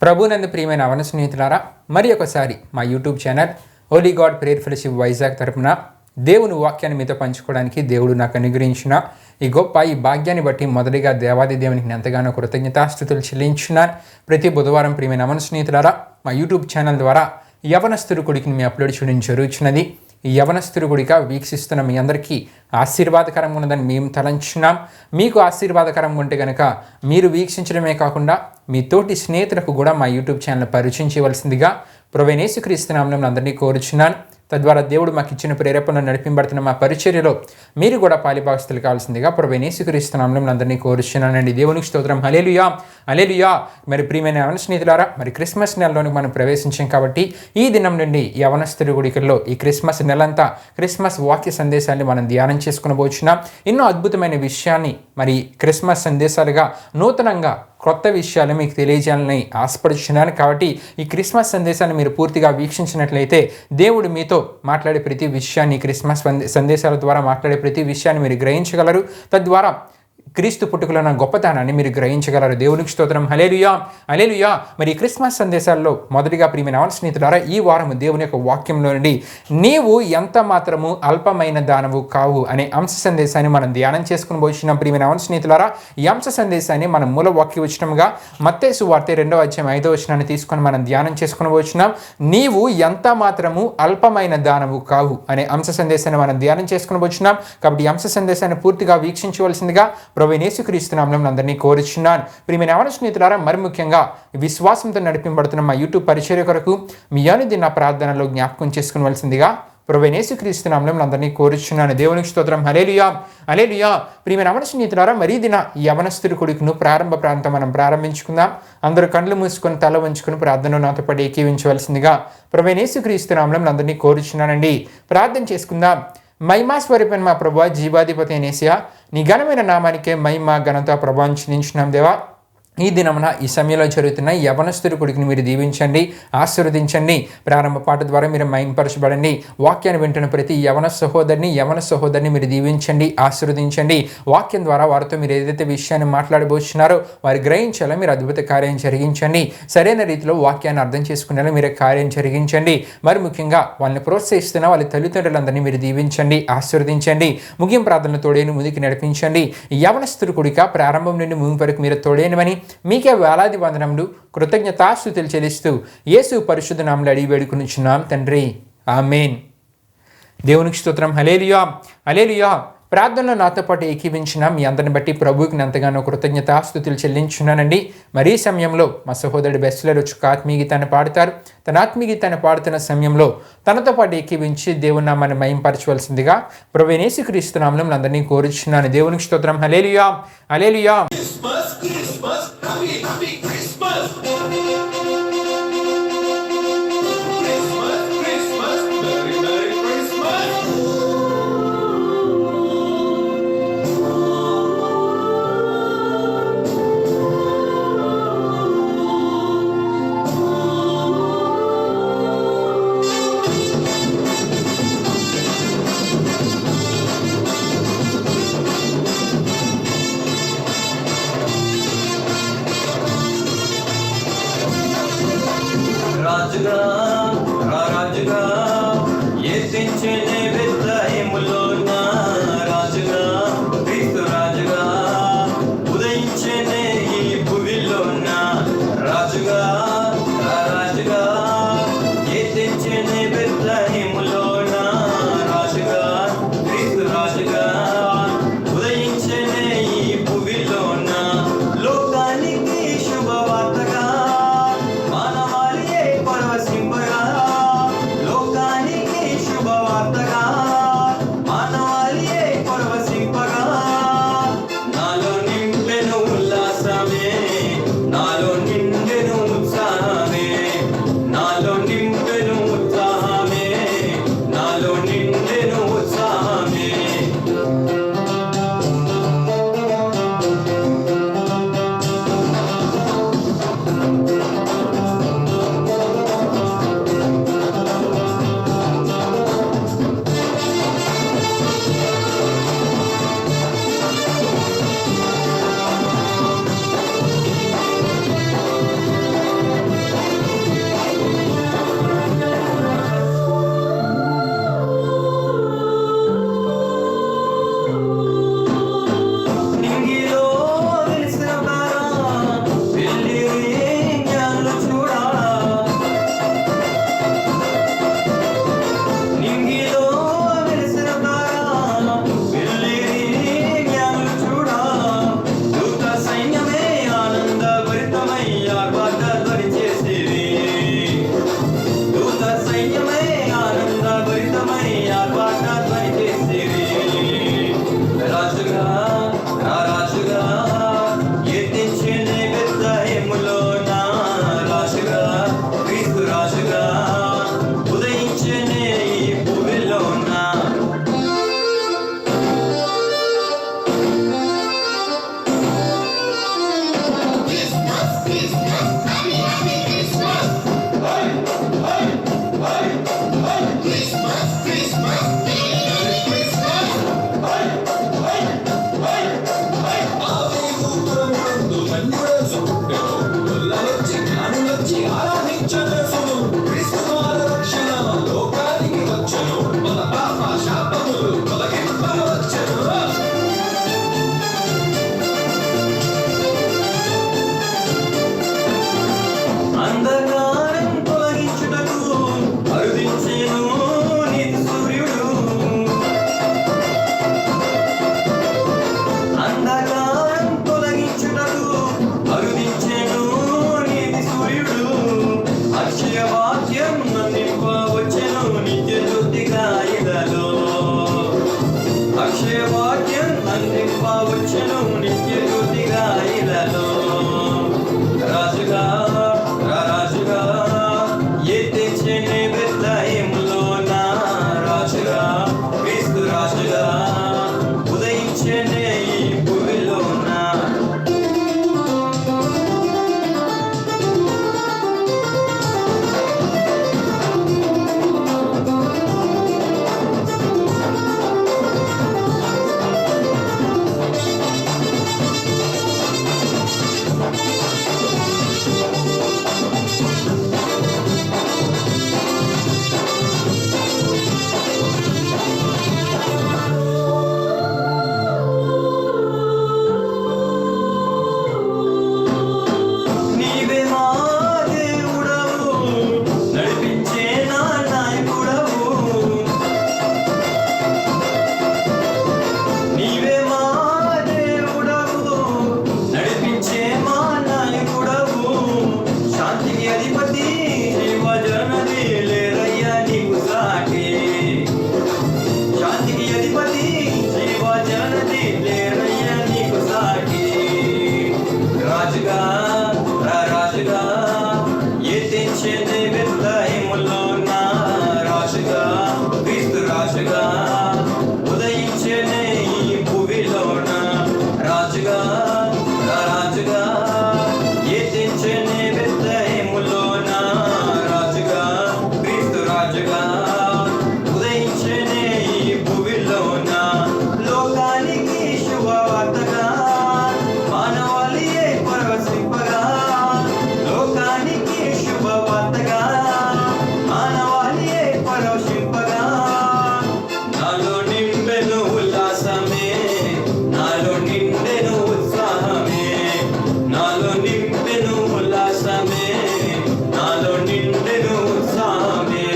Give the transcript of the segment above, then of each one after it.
ప్రభునందు ప్రియమైన అవన స్నేహితులారా, మరి ఒకసారి మా YouTube channel Holi God prayer fellowship Vizag తరపున దేవుని వాక్యాన్ని మీతో పంచుకోవడానికి దేవుడు నాకు అనుగ్రహించిన ఈ భాగ్యాన్ని బట్టి మొదటిగా దేవాది దేవునికి ఎంతగానో కృతజ్ఞతాస్తుతులు చెల్లించున్నాను. ప్రతి బుధవారం ప్రియమైన అవన స్నేహితులారా, మా యూట్యూబ్ ఛానల్ ద్వారా యవనస్తుడు కొడుకుని మీ అప్లోడ్ చేయడం జరుగుతున్నది. ఈ యవనస్తుడు గుడిగా వీక్షిస్తున్న మీ అందరికీ ఆశీర్వాదకరంగా ఉన్నదని మేము తలంచున్నాం. మీకు ఆశీర్వాదకరంగా ఉంటే కనుక మీరు వీక్షించడమే కాకుండా మీ తోటి స్నేహితులకు కూడా మా యూట్యూబ్ ఛానల్ పరిచయం చేయవలసిందిగా ప్రభువైన యేసుక్రీస్తు నామమున అందరినీ కోరుచున్నాను. తద్వారా దేవుడు మాకు ఇచ్చిన ప్రేరేపణను నడిపింపబడుతున్న మా పరిచర్యలో మీరు కూడా పాలిభాగస్తులు కావాల్సిందిగా ప్రభువైన యేసుక్రీస్తు నామమున అందరినీ కోరుచున్నానండి. దేవునికి స్తోత్రం. హల్లెలూయా హల్లెలూయా. మరి ప్రియమైన యవన స్నేహితులారా, మరి క్రిస్మస్ నెలలోనికి మనం ప్రవేశించాం కాబట్టి ఈ దినం నుండి యవనస్తుడి గుడికల్లో ఈ క్రిస్మస్ నెలంతా క్రిస్మస్ వాక్య సందేశాన్ని మనం ధ్యానం చేసుకునబోచున్నాం. ఎన్నో అద్భుతమైన విషయాన్ని మరి క్రిస్మస్ సందేశాలుగా నూతనంగా కొత్త విషయాలు మీకు తెలియజేయాలని ఆశపడుచున్నాను. కాబట్టి ఈ క్రిస్మస్ సందేశాన్ని మీరు పూర్తిగా వీక్షించినట్లయితే దేవుడు మీతో మాట్లాడే ప్రతి విషయాన్ని, క్రిస్మస్ సందేశాల ద్వారా మాట్లాడే ప్రతి విషయాన్ని మీరు గ్రహించగలరు. తద్వారా క్రీస్తు పుట్టుకలో ఉన్న గొప్పతనాన్ని మీరు గ్రహించగలరు. దేవునికి స్తోత్రం. హల్లెలూయా హల్లెలూయా. మరి క్రిస్మస్ సందేశాల్లో మొదటిగా ప్రియమైన అవన స్నేహితులారా, ఈ వారం దేవుని యొక్క వాక్యంలో నుండి నీవు ఎంత మాత్రము అల్పమైన దానవు కావు అనే అంశ సందేశాన్ని మనం ధ్యానం చేసుకుని పోతున్నాం. ప్రియమైన అవన స్నేహితులారా, ఈ అంశ సందేశాన్ని మనం మూల వాక్య వచనంగా మత్తయి సువార్త 2వ అధ్యాయం 5వ వచనాన్ని తీసుకొని మనం ధ్యానం చేసుకుని పోతున్నాం. నీవు ఎంత మాత్రము అల్పమైన దానవు కావు అనే అంశ సందేశాన్ని మనం ధ్యానం చేసుకుని పోతున్నాం. కాబట్టి ఈ అంశ సందేశాన్ని పూర్తిగా వీక్షించవలసిందిగా ప్రభువైన యేసుక్రీస్తు నామమున అందరినీ కోరుచున్నాను. ప్రియమైన యవన స్నేహితులారా, మరి ముఖ్యంగా విశ్వాసంతో నడిపింపబడుతున్న మా యూట్యూబ్ పరిచర్య కొరకు మీ అనుదిన ప్రార్థనలో జ్ఞాపకం చేసుకునవలసిందిగా ప్రభువైన యేసుక్రీస్తు నామమున అందరినీ కోరుచున్నాను. దేవునికి స్తోత్రం. హల్లెలూయా హల్లెలూయా. ప్రియమైన యవన స్నేహితులారా, మరి దిన యవనస్తుడి కొడుకును ప్రారంభ ప్రాంతం మనం ప్రారంభించుకుందాం. అందరూ కళ్ళు మూసుకొని తల వంచుకొని ప్రార్థనలో నాతో పాటు ఏకీవించవలసిందిగా ప్రభువైన యేసుక్రీస్తు నామమున అందరినీ కోరుచున్నానండి. ప్రార్థన చేసుకుందాం. మహిమా స్వరూపమైన మా ప్రభువా, జీవాధిపతి అయిన యేసయ్యా, నీ ఘనమైన నామానికే మహిమ ఘనత ప్రభావం చెల్లించున్నాం దేవా. ఈ దినమున ఈ సమయంలో జరుగుతున్న యవనస్తుడి కొడుకుని మీరు దీవించండి, ఆశీర్వదించండి. ప్రారంభ పాట ద్వారా మీరు మహిమపరచబడండి. వాక్యాన్ని వింటున్న ప్రతి యవన సహోదరిని మీరు దీవించండి, ఆశీర్వదించండి. వాక్యం ద్వారా వారితో మీరు ఏదైతే విషయాన్ని మాట్లాడబోతున్నారో వారు గ్రహించాలో మీరు అద్భుత కార్యం జరిగించండి. సరైన రీతిలో వాక్యాన్ని అర్థం చేసుకునేలా మీరు కార్యం జరిగించండి. మరి ముఖ్యంగా వాళ్ళని ప్రోత్సహిస్తున్న వాళ్ళ తల్లిదండ్రులందరినీ మీరు దీవించండి, ఆశీర్వదించండి. ముగింపు ప్రార్థనలు తోడేను ముందుకు నడిపించండి. యవనస్తుడి కొడుక ప్రారంభం నుండి ముగింపు వరకు మీరు తోడేనమని మీకే వేలాది వందనములు కృతజ్ఞతాస్తుతులు చెల్లిస్తూ యేసు పరిశుద్ధ నామములో అడిగి వేడుకొనుచున్నాం తండ్రి, ఆమేన్. దేవునికి స్తోత్రం. హల్లెలూయా హల్లెలూయా. ప్రార్థనలో నాతో పాటు ఏకీవించిన మీ అందరిని బట్టి ప్రభువుకి ఎంతగానో కృతజ్ఞతాస్తుతులు చెల్లించున్నానండి. మరీ సమయంలో మా సహోదరుడు బెస్లర్ వచ్చి ఆత్మీయ గీతాన్ని పాడతారు. తన ఆత్మీయ గీతాన్ని పాడుతున్న సమయంలో తనతో పాటు ఏకీవించి దేవుని నామాన్ని మహిమపరచవలసిందిగా ప్రభువైన యేసుక్రీస్తు నామమున అందరినీ కోరుచున్నాను. దేవునికి స్తోత్రం. హల్లెలూయా హల్లెలూయా. రాజుగా రాజుగా ఎత్తించేనే బెత్లెహేములోన రాజుగా క్రీస్తు రాజుగా ఉదయించేనే ఈ భూమిలోన రాజుగా రాజుగా ఎత్తించేనే బెత్లెహేములోన రాజుగా క్రీస్తు రాజుగా ఉదయించేనే ఈ భూమిలోన లోకానికి శుభవార్తగా లోకానికి శుభవార్తగా అధిపతి జీవజనది లేరయ్యా నీకు సాటి శాంతికి అధిపతి జీవజనది లేరయ్యా నీకు సాటి రాజుగా రాజుగా ఎత్తించేది బెత్లెహేములో నా రాజుగా క్రీస్తు రాజుగా ఉదయించేనే ఈ భూమిలోన రాజుగా రాజుగా ఎత్తించేనే బెత్లెహేములో నా రాజుగా క్రీస్తు రాజుగా ఉదయించేనే ఈ భూమిలోన లోకానికి శుభవార్తగా మానవాళియే పరవశింపగా లోకానికి శుభవార్తగా మానవాళియే పరవశింపగా నాలో నిండెను ఉల్లాసమే నాలో నిండెను ఉత్సాహమే నాలో నిండెను ఉల్లాసమే నాలో నిండెను ఉత్సాహమే.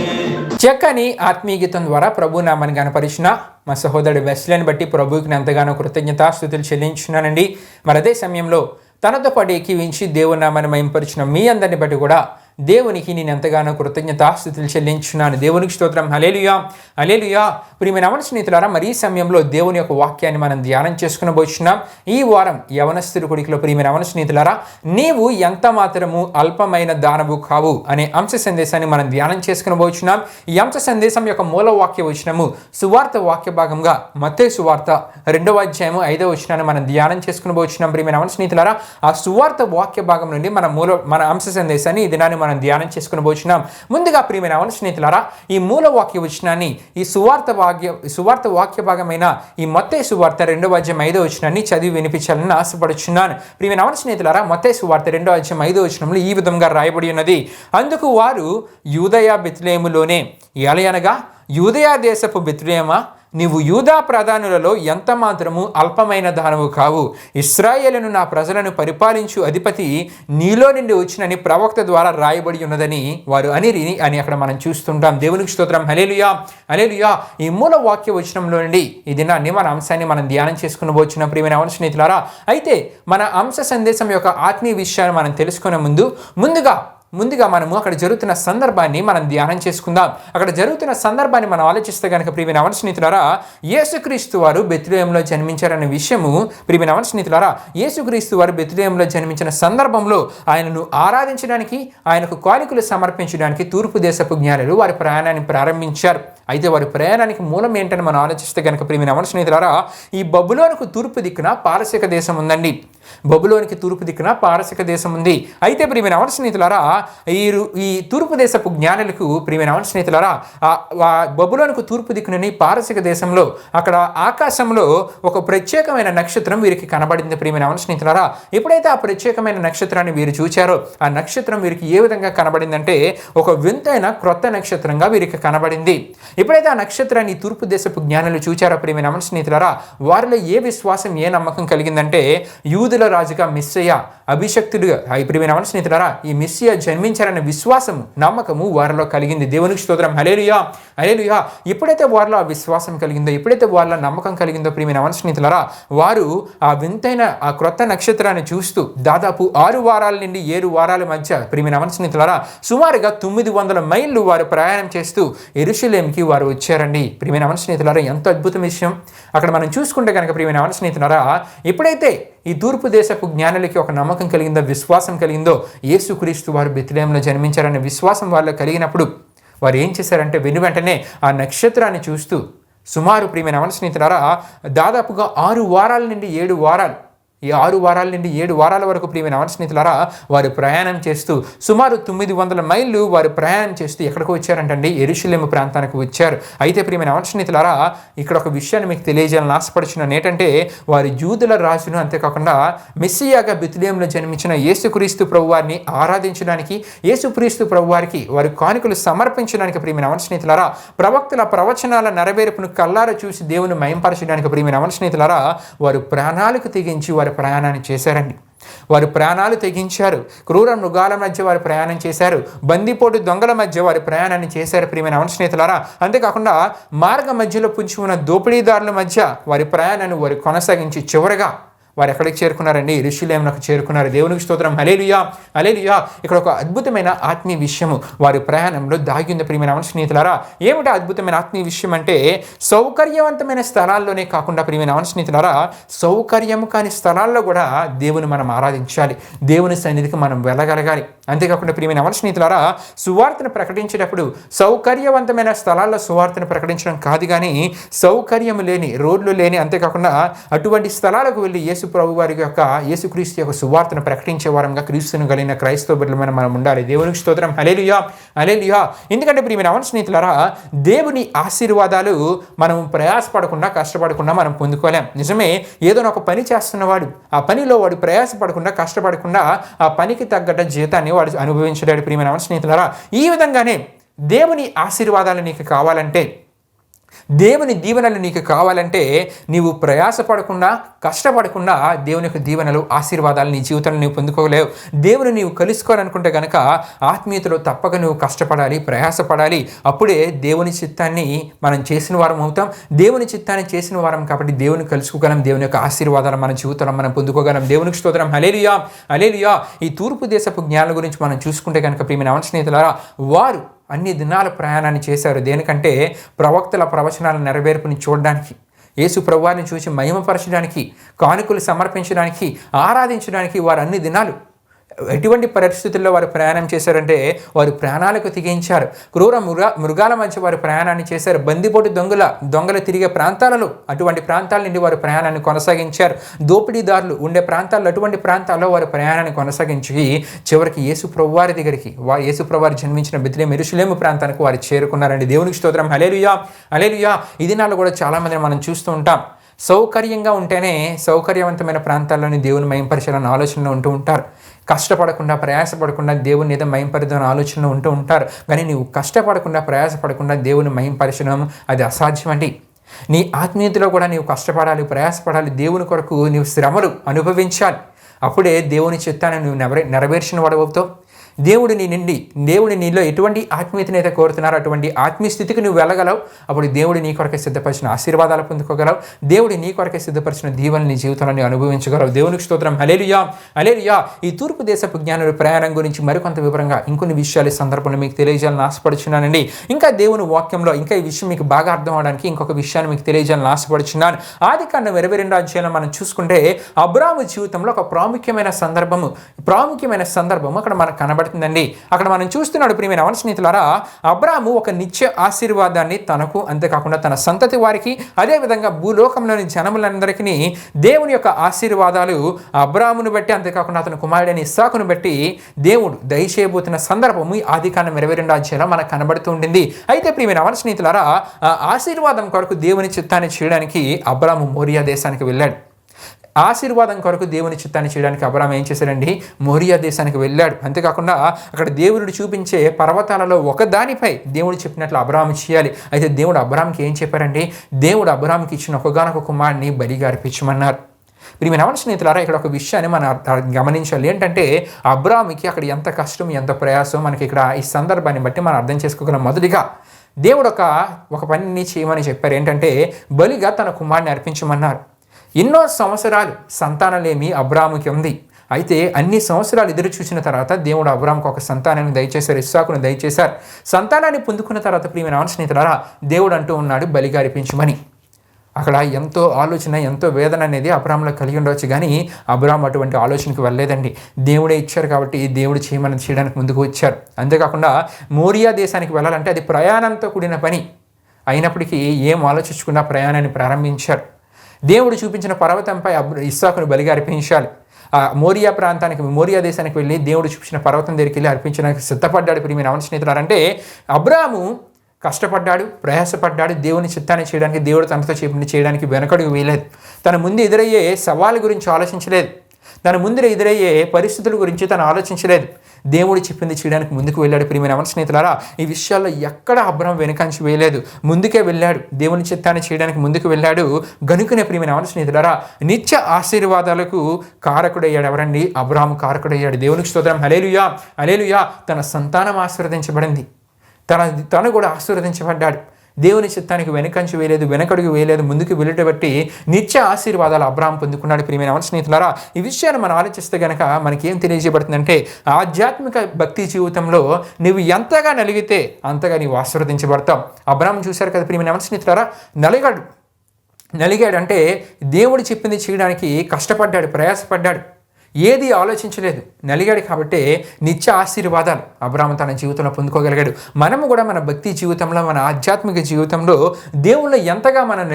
చక్కని ఆత్మీయ గీతం ద్వారా ప్రభు నామని గణపరిచిన మా సహోదరుడు వెస్లీని బట్టి ప్రభువుకి ఎంతగానో కృతజ్ఞతాస్తుతులు చెల్లించున్నానండి. మరి అదే సమయంలో తనతో పాటు ఏకీవించి దేవుని నామాన్ని మహింపరిచిన మీ అందరిని బట్టి కూడా దేవునికి నేను ఎంతగానో కృతజ్ఞతాస్తుతులు చెల్లించున్నాను. దేవునికి స్తోత్రం. హల్లెలూయా హల్లెలూయా. ప్రియమైన మన స్నేహితులారా, మరి ఈ సమయంలో దేవుని యొక్క వాక్యాన్ని మనం ధ్యానం చేసుకునబోచున్నాం. ఈ వారం యవనస్తుడి కొడుకులో ప్రియమైన మన స్నేహితులారా, నీవు ఎంత మాత్రము అల్పమైన దానవు కావు అనే అంశ సందేశాన్ని మనం ధ్యానం చేసుకునబోచున్నాం. ఈ అంశ సందేశం యొక్క మూల వాక్య వచనము సువార్త వాక్య భాగంగా మత్తయి సువార్త 2వ అధ్యాయము 5వ వచనాన్ని మనం ధ్యానం చేసుకునబోచున్నాం. ప్రియమైన మన స్నేహితులారా, ఆ సువార్త వాక్య భాగం నుండి మన అంశ సందేశాన్ని ఈ దినాన్ని మనం ధ్యానం చేసుకునబోచున్నాం. ముందుగా ప్రియమైన మన స్నేహితులారా, ఈ మూల వాక్య వచనాన్ని ఈ సువార్త వాక్య భాగమైన ఈ మత్తయి సువార్త 2వ అధ్యాయం 5వ వచనాన్ని చదివి వినిపించాలని ఆశపడుచున్నాను. ప్రియమైన మన స్నేహితులారా, మత్తయి సువార్త 2వ అధ్యాయం 5వ వచనంలో ఈ విధంగా రాయబడి ఉన్నది. అందుకు వారు యూదయ బెత్లెహేములోనే ఎలయనగా యూదయ దేశపు బెత్లెహేమా, నీవు యూదా ప్రధానులలో ఎంత మాత్రము అల్పమైన దానవు కావు. ఇశ్రాయేలును నా ప్రజలను పరిపాలించు అధిపతి నీలో నుండి వచ్చినని ప్రవక్త ద్వారా రాయబడి ఉన్నదని వారు అనిరి అని అక్కడ మనం చూస్తుంటాం. దేవునికి స్తోత్రం. హల్లెలూయా హల్లెలూయా. ఈ మూల వాక్య వచనంలో నుండి ఈ దినాన్ని మన అంశాన్ని మనం ధ్యానం చేసుకునబోచున్న ప్రియమైన మన స్నేహితులారా, అయితే మన అంశ సందేశం యొక్క ఆత్మీయ విషయాన్ని మనం తెలుసుకునే ముందుగా మనము అక్కడ జరుగుతున్న సందర్భాన్ని మనం ధ్యానం చేసుకుందాం. అక్కడ జరుగుతున్న సందర్భాన్ని మనం ఆలోచిస్తే కనుక ప్రియమైన మన స్నేహితులారా, యేసుక్రీస్తు వారు బెత్లెహేములో జన్మించారనే విషయము ప్రియమైన మన స్నేహితులారా, యేసుక్రీస్తు వారు బెత్లెహేములో జన్మించిన సందర్భంలో ఆయనను ఆరాధించడానికి, ఆయనకు కానుకలు సమర్పించడానికి తూర్పు దేశపు జ్ఞానులు వారి ప్రయాణాన్ని ప్రారంభించారు. అయితే వారి ప్రయాణానికి మూలం ఏంటని మనం ఆలోచిస్తే కనుక ప్రియమైన మన స్నేహితులారా, ఈ బబులోనుకు తూర్పు దిక్కున పారసిక దేశం ఉందండి. బబులోనికి తూర్పు దిక్కున పారసిక దేశం ఉంది. అయితే ప్రియమైన మన స్నేహితులారా, ఈ తూర్పు దేశపు జ్ఞానులకు ప్రియమైన మన స్నేహితులారా, బబులోనుకు తూర్పు దిక్కునని పారసిక దేశంలో అక్కడ ఆకాశంలో ఒక ప్రత్యేకమైన నక్షత్రం వీరికి కనబడింది. ప్రియమైన మన స్నేహితులారా, ఎప్పుడైతే ఆ ప్రత్యేకమైన నక్షత్రాన్ని వీరు చూచారో ఆ నక్షత్రం వీరికి ఏ విధంగా కనబడిందంటే ఒక వింతైన క్రొత్త నక్షత్రంగా వీరికి కనబడింది. ఎప్పుడైతే ఆ నక్షత్రాన్ని తూర్పు దేశపు జ్ఞానులు చూచారో ప్రియమైన మన స్నేహితులారా, వారిలో ఏ విశ్వాసం, ఏ నమ్మకం కలిగిందంటే యూదుల రాజుగా మెస్సియా అభిషక్తుడుగా ప్రియమైన మన స్నేహితులారా, ఈ మెస్సియా జన్మించారన్న విశ్వాసము, నమ్మకము వారిలో కలిగింది. దేవునికి స్తోత్రం. హల్లెలూయా హల్లెలూయా. ఎప్పుడైతే వారిలో ఆ విశ్వాసం కలిగిందో, ఎప్పుడైతే వారిలో నమ్మకం కలిగిందో ప్రియమైన మన స్నేహితులారా, వారు ఆ వింతైన ఆ క్రొత్త నక్షత్రాన్ని చూస్తూ దాదాపు 6 వారాల నుండి 7 వారాల మధ్య ప్రియమైన మన స్నేహితులారా సుమారుగా 900 మైళ్ళు వారు ప్రయాణం చేస్తూ యెరూషలేముకి వారు వచ్చారండి. ప్రియమైన మన స్నేహితులారా, ఎంత అద్భుత విషయం. అక్కడ మనం చూసుకుంటే కనుక ప్రియమైన మన స్నేహితులారా, ఎప్పుడైతే ఈ తూర్పు దేశపు జ్ఞానులకి ఒక నమ్మకం కలిగిందో, విశ్వాసం కలిగిందో, యేసుక్రీస్తు వారు బెత్లెహేములో జన్మించారనే విశ్వాసం వాళ్ళలో కలిగినప్పుడు వారు ఏం చేశారంటే వెంటనే ఆ నక్షత్రాన్ని చూస్తూ సుమారు ప్రియమైన మన స్నేహితులారా దాదాపుగా 6 వారాల నుండి 7 వారాలు, ఈ 6 వారాల నుండి 7 వారాల వరకు ప్రియమైన మన స్నేహితులారా వారు ప్రయాణం చేస్తూ సుమారు 900 మైళ్ళు వారు ప్రయాణం చేస్తూ ఎక్కడికి వచ్చారంటండి, యెరూషలేము ప్రాంతానికి వచ్చారు. అయితే ప్రియమైన మన స్నేహితులారా, ఇక్కడ ఒక విషయాన్ని మీకు తెలియజేయాలని ఆశపడుచున్నాను. ఏంటంటే వారి యూదుల రాజును, అంతేకాకుండా మెస్సియాగా బెత్లెహేములో జన్మించిన యేసుక్రీస్తు ప్రభువారిని ఆరాధించడానికి, యేసుక్రీస్తు ప్రభువారికి వారి కానుకలు సమర్పించడానికి ప్రియమైన మన స్నేహితులారా, ప్రవక్తల ప్రవచనాల నెరవేర్పును కల్లారా చూసి దేవుని మహింపరచడానికి ప్రియమైన మన స్నేహితులారా వారు ప్రాణాలకు తెగించి వారి ప్రయాణాన్ని చేశారండి. వారు ప్రాణాలు తెగించారు. క్రూర మృగాల మధ్య వారు ప్రయాణం చేశారు. బందిపోటు దొంగల మధ్య వారి ప్రయాణాన్ని చేశారు ప్రియమైన మన స్నేహితులారా. అంతేకాకుండా మార్గ మధ్యలో పుంచి ఉన్న దోపిడీదారుల మధ్య వారి ప్రయాణాన్ని వారు కొనసాగించి చివరగా వారు ఎక్కడికి చేరుకున్నారండి? యెరూషలేమునకు చేరుకున్నారు. దేవునికి స్తోత్రం. హల్లెలూయా, హల్లెలూయా. ఇక్కడ ఒక అద్భుతమైన ఆత్మీయ విషయము వారి ప్రయాణంలో దాగింది ప్రియమైన స్నేహితులారా. ఏమిటి అద్భుతమైన ఆత్మీయ విషయం అంటే, సౌకర్యవంతమైన స్థలాల్లోనే కాకుండా ప్రియమైన స్నేహితులారా, సౌకర్యం కాని స్థలాల్లో కూడా దేవుని మనం ఆరాధించాలి, దేవుని సన్నిధికి మనం వెళ్ళగలగాలి. అంతేకాకుండా ప్రియమైన స్నేహితులారా, సువార్తను ప్రకటించేటప్పుడు సౌకర్యవంతమైన స్థలాల్లో సువార్తను ప్రకటించడం కాదు, కానీ సౌకర్యం లేని, రోడ్లు లేని, అంతేకాకుండా అటువంటి స్థలాలకు వెళ్ళి యేసు వారి యొక్క యేసుక్రీస్తు యొక్క సువార్తను ప్రకటించే వారంగా క్రీస్తును కలిగిన క్రైస్తవ బిడ్డలమైన మనం ఉండాలి. దేవునికి స్తోత్రం. హల్లెలూయా, హల్లెలూయా. ఎందుకంటే ప్రియమైన స్నేహితులారా, దేవుని ఆశీర్వాదాలు మనం ప్రయాసపడకుండా, కష్టపడకుండా మనం పొందుకోలేం. నిజమే, ఏదో ఒక పని చేస్తున్నవాడు ఆ పనిలో వాడు ప్రయాసపడకుండా, కష్టపడకుండా ఆ పనికి తగ్గట్టు జీతాన్ని వాడు అనుభవించలేడు. ప్రియమైన స్నేహితులారా, ఈ విధంగానే దేవుని ఆశీర్వాదాలు నీకు కావాలంటే, దేవుని దీవెనలు నీకు కావాలంటే, నీవు ప్రయాసపడకుండా, కష్టపడకుండా దేవుని యొక్క దీవెనలు, ఆశీర్వాదాలు నీ జీవితంలో నీవు పొందుకోలేవు. దేవుని నీవు కలుసుకోవాలనుకుంటే కనుక ఆత్మీయతలో తప్పక నువ్వు కష్టపడాలి, ప్రయాసపడాలి. అప్పుడే దేవుని చిత్తాన్ని మనం చేసిన వారం అవుతాం. దేవుని చిత్తాన్ని చేసిన వారం కాబట్టి దేవుని కలుసుకోగలం, దేవుని యొక్క ఆశీర్వాదాలు మన జీవితంలో మనం పొందుకోగలం. దేవునికి స్తోత్రం. హల్లెలూయా, హల్లెలూయా. ఈ తూర్పు దేశపు జ్ఞానుల గురించి మనం చూసుకుంటే కనుక ప్రియమైన స్నేహితులారా, వారు అన్ని దినాల ప్రయాణాన్ని చేశారు. దేనికంటే ప్రవక్తల ప్రవచనాల నెరవేర్పుని చూడడానికి, యేసు ప్రభువారిని చూసి మహిమపరచడానికి, కానుకలు సమర్పించడానికి, ఆరాధించడానికి వారు అన్ని దినాలు ఎటువంటి పరిస్థితుల్లో వారు ప్రయాణం చేశారంటే, వారు ప్రాణాలకు తెగించారు. క్రూర మృగాల మధ్య వారు ప్రయాణాన్ని చేశారు. బందిపోటు దొంగలు తిరిగే ప్రాంతాలలో, అటువంటి ప్రాంతాల నుండి వారు ప్రయాణాన్ని కొనసాగించారు. దోపిడీదారులు ఉండే ప్రాంతాల్లో, అటువంటి ప్రాంతాల్లో వారు ప్రయాణాన్ని కొనసాగించి చివరికి యేసు ప్రభువారి దగ్గరికి, యేసు ప్రభువారు జన్మించిన బెత్లెహేము యెరూషలేము ప్రాంతానికి వారు చేరుకున్నారండి. దేవునికి స్తోత్రం. హల్లెలూయా, హల్లెలూయా. ఈ దినాల్లో కూడా చాలామందిని మనం చూస్తూ ఉంటాం. సౌకర్యంగా ఉంటేనే సౌకర్యవంతమైన ప్రాంతాల్లోని దేవుని మహింపరచాలన్న ఆలోచనలో ఉంటూ ఉంటారు. కష్టపడకుండా, ప్రయాసపడకుండా దేవుని ఏదో మహింపరచాలన్న ఆలోచనలో ఉంటూ ఉంటారు. కానీ నీవు కష్టపడకుండా, ప్రయాసపడకుండా దేవుని మహింపరచడం అది అసాధ్యం అండి. నీ ఆత్మీయతలో కూడా నీవు కష్టపడాలి, ప్రయాసపడాలి. దేవుని కొరకు నీవు శ్రమలు అనుభవించాలి. అప్పుడే దేవుని చిత్తాన్ని నువ్వు నెరవేర్చిన వాడవుతావు. దేవుడు నీలో ఎటువంటి ఆత్మీయతను అయితే కోరుతున్నారో అటువంటి ఆత్మీయ స్థితికి నువ్వు వెళ్ళగలవు. అప్పుడు దేవుడు నీ కొరకే సిద్ధపరిచిన ఆశీర్వాదాలు పొందుకోగలవు. దేవుడు నీ కొరకే సిద్ధపరిచిన దీవెనలు నీ జీవితంలో అనుభవించగలవు. దేవునికి స్తోత్రం. హల్లెలూయా, హల్లెలూయా. ఈ తూర్పు దేశపు జ్ఞానుల ప్రయాణం గురించి మరికొంత వివరంగా ఇంకొన్ని విషయాలు ఈ సందర్భంలో మీకు తెలియజేయాలని ఆశపడుచున్నానండి. ఇంకా దేవుని వాక్యంలో ఇంకా ఈ విషయం మీకు బాగా అర్థం అవడానికి ఇంకొక విషయాన్ని మీకు తెలియజేయాలని ఆశపడుచున్నాను. ఆదికాండం 22వ అధ్యాయంలో మనం చూసుకుంటే అబ్రాము జీవితంలో ఒక ప్రాముఖ్యమైన సందర్భం అక్కడ మనకు కనబడుతుందండి. అక్కడ మనం చూస్తున్నాడు ప్రియమైన స్నేహితులారా, అబ్రాము ఒక నిత్య ఆశీర్వాదాన్ని తనకు, అంతేకాకుండా తన సంతతి వారికి, అదేవిధంగా భూలోకంలోని జనములందరికీ దేవుని యొక్క ఆశీర్వాదాలు అబ్రామును బట్టి, అంతేకాకుండా అతని కుమారుడైన ఇస్సాకును బట్టి దేవుడు దయచేయబోతున్న సందర్భము ఆదికాండం 22వ అధ్యాయంలో మనకు కనబడుతూ ఉండింది. అయితే ప్రియమైన స్నేహితులారా, ఆ ఆశీర్వాదం కొరకు దేవుని చిత్తాన్ని చేయడానికి అబ్రాము మోరియా దేశానికి వెళ్ళాడు. ఆశీర్వాదం కొరకు దేవుని చిత్తాన్ని చేయడానికి అబ్రాము ఏం చేశాడండి? మోరియా దేశానికి వెళ్ళాడు. అంతేకాకుండా అక్కడ దేవుడు చూపించే పర్వతాలలో ఒకదానిపై దేవుడు చెప్పినట్లు అబ్రాము చేయాలి. అయితే దేవుడు అబ్రాముకి ఏం చెప్పారండి? దేవుడు అబ్రాముకి ఇచ్చిన ఒకగానొక కుమారుని బలిగా అర్పించమన్నారు. ప్రియమైన స్నేహితులారా, ఇక్కడ ఒక విషయాన్ని మనం గమనించాలి. ఏంటంటే అబ్రాముకి అక్కడ ఎంత కష్టం, ఎంత ప్రయాసం మనకి ఇక్కడ ఈ సందర్భాన్ని బట్టి మనం అర్థం చేసుకోగలం. మొదటిగా దేవుడు ఒక పనిని చేయమని చెప్పారు. ఏంటంటే బలిగా తన కుమారుని అర్పించమన్నారు. ఎన్నో సంవత్సరాలు సంతానలేమి అబ్రాముకి ఉంది. అయితే అన్ని సంవత్సరాలు ఎదురు చూసిన తర్వాత దేవుడు అబ్రాముకు ఒక సంతానాన్ని దయచేశారు, ఇస్సాకును దయచేశారు. సంతానాన్ని పొందుకున్న తర్వాత ప్రియమైన స్నేహితులారా, దేవుడు అంటూ ఉన్నాడు బలిగా అర్పించమని. అక్కడ ఎంతో ఆలోచన, ఎంతో వేదన అనేది అబ్రాములో కలిగి ఉండవచ్చు, కానీ అబ్రాము అటువంటి ఆలోచనకు వెళ్ళలేదండి. దేవుడే ఇచ్చారు కాబట్టి దేవుడు చేయడానికి ముందుకు వచ్చారు. అంతేకాకుండా మోరియా దేశానికి వెళ్ళాలంటే అది ప్రయాణంతో కూడిన పని అయినప్పటికీ ఏం ఆలోచించకుండా ప్రయాణాన్ని ప్రారంభించారు. దేవుడు చూపించిన పర్వతంపై ఇస్సాకును బలిగా అర్పించాలి. ఆ మోరియా దేశానికి వెళ్ళి దేవుడు చూపించిన పర్వతం దగ్గరికి వెళ్ళి అర్పించడానికి సిద్ధపడ్డాడు. ప్రియమైన స్నేహితులారంటే అబ్రాము కష్టపడ్డాడు, ప్రయాసపడ్డాడు. దేవుని చిత్తాన్ని చేయడానికి, దేవుడు తనతో చెప్పింది చేయడానికి వెనకడుగు వేయలేదు. తన ముందు ఎదురయ్యే సవాళ్ళ గురించి ఆలోచించలేదు. తన ముందు ఎదురయ్యే పరిస్థితుల గురించి తను ఆలోచించలేదు. దేవుడు చెప్పింది చేయడానికి ముందుకు వెళ్ళాడు. ప్రియమైన స్నేహితులారా, ఈ విషయాల్లో ఎక్కడ అబ్రాము వెనకంచి వేయలేదు, ముందుకే వెళ్ళాడు. దేవుని చిత్తాన్ని చేయడానికి ముందుకు వెళ్ళాడు. గనుకనే ప్రియమైన స్నేహితులారా, నిత్య ఆశీర్వాదాలకు కారకుడయ్యాడు. ఎవరండి? అబ్రాము కారకుడయ్యాడు. దేవునికి స్తోత్రం. హల్లెలూయా, హల్లెలూయా. తన సంతానం ఆశీర్వదించబడింది, తను కూడా ఆశీర్వదించబడ్డాడు. దేవుని చిత్తానికి వెనకంచి వేయలేదు, వెనకడుగు వేయలేదు, ముందుకు వెళ్ళేటబట్టి నిత్య ఆశీర్వాదాలు అబ్రాహాం పొందుకున్నాడు. ప్రియమైన స్నేహితులారా, ఈ విషయాన్ని మనం ఆలోచిస్తే గనక మనకేం తెలియజేయబడుతుందంటే ఆధ్యాత్మిక భక్తి జీవితంలో నువ్వు ఎంతగా నలిగితే అంతగా నీవు ఆశీర్వదించబడతావు. అబ్రాహాం చూశారు కదా ప్రియమైన స్నేహితులారా, నలిగాడు అంటే దేవుడు చెప్పింది చేయడానికి కష్టపడ్డాడు, ప్రయాసపడ్డాడు, ఏది ఆలోచించలేదు, నలిగాడు. కాబట్టి నిత్య ఆశీర్వాదాలు అబ్రాహాము తన జీవితంలో పొందుకోగలిగాడు. మనము కూడా మన భక్తి జీవితంలో, మన ఆధ్యాత్మిక జీవితంలో దేవుళ్ళు ఎంతగా మనం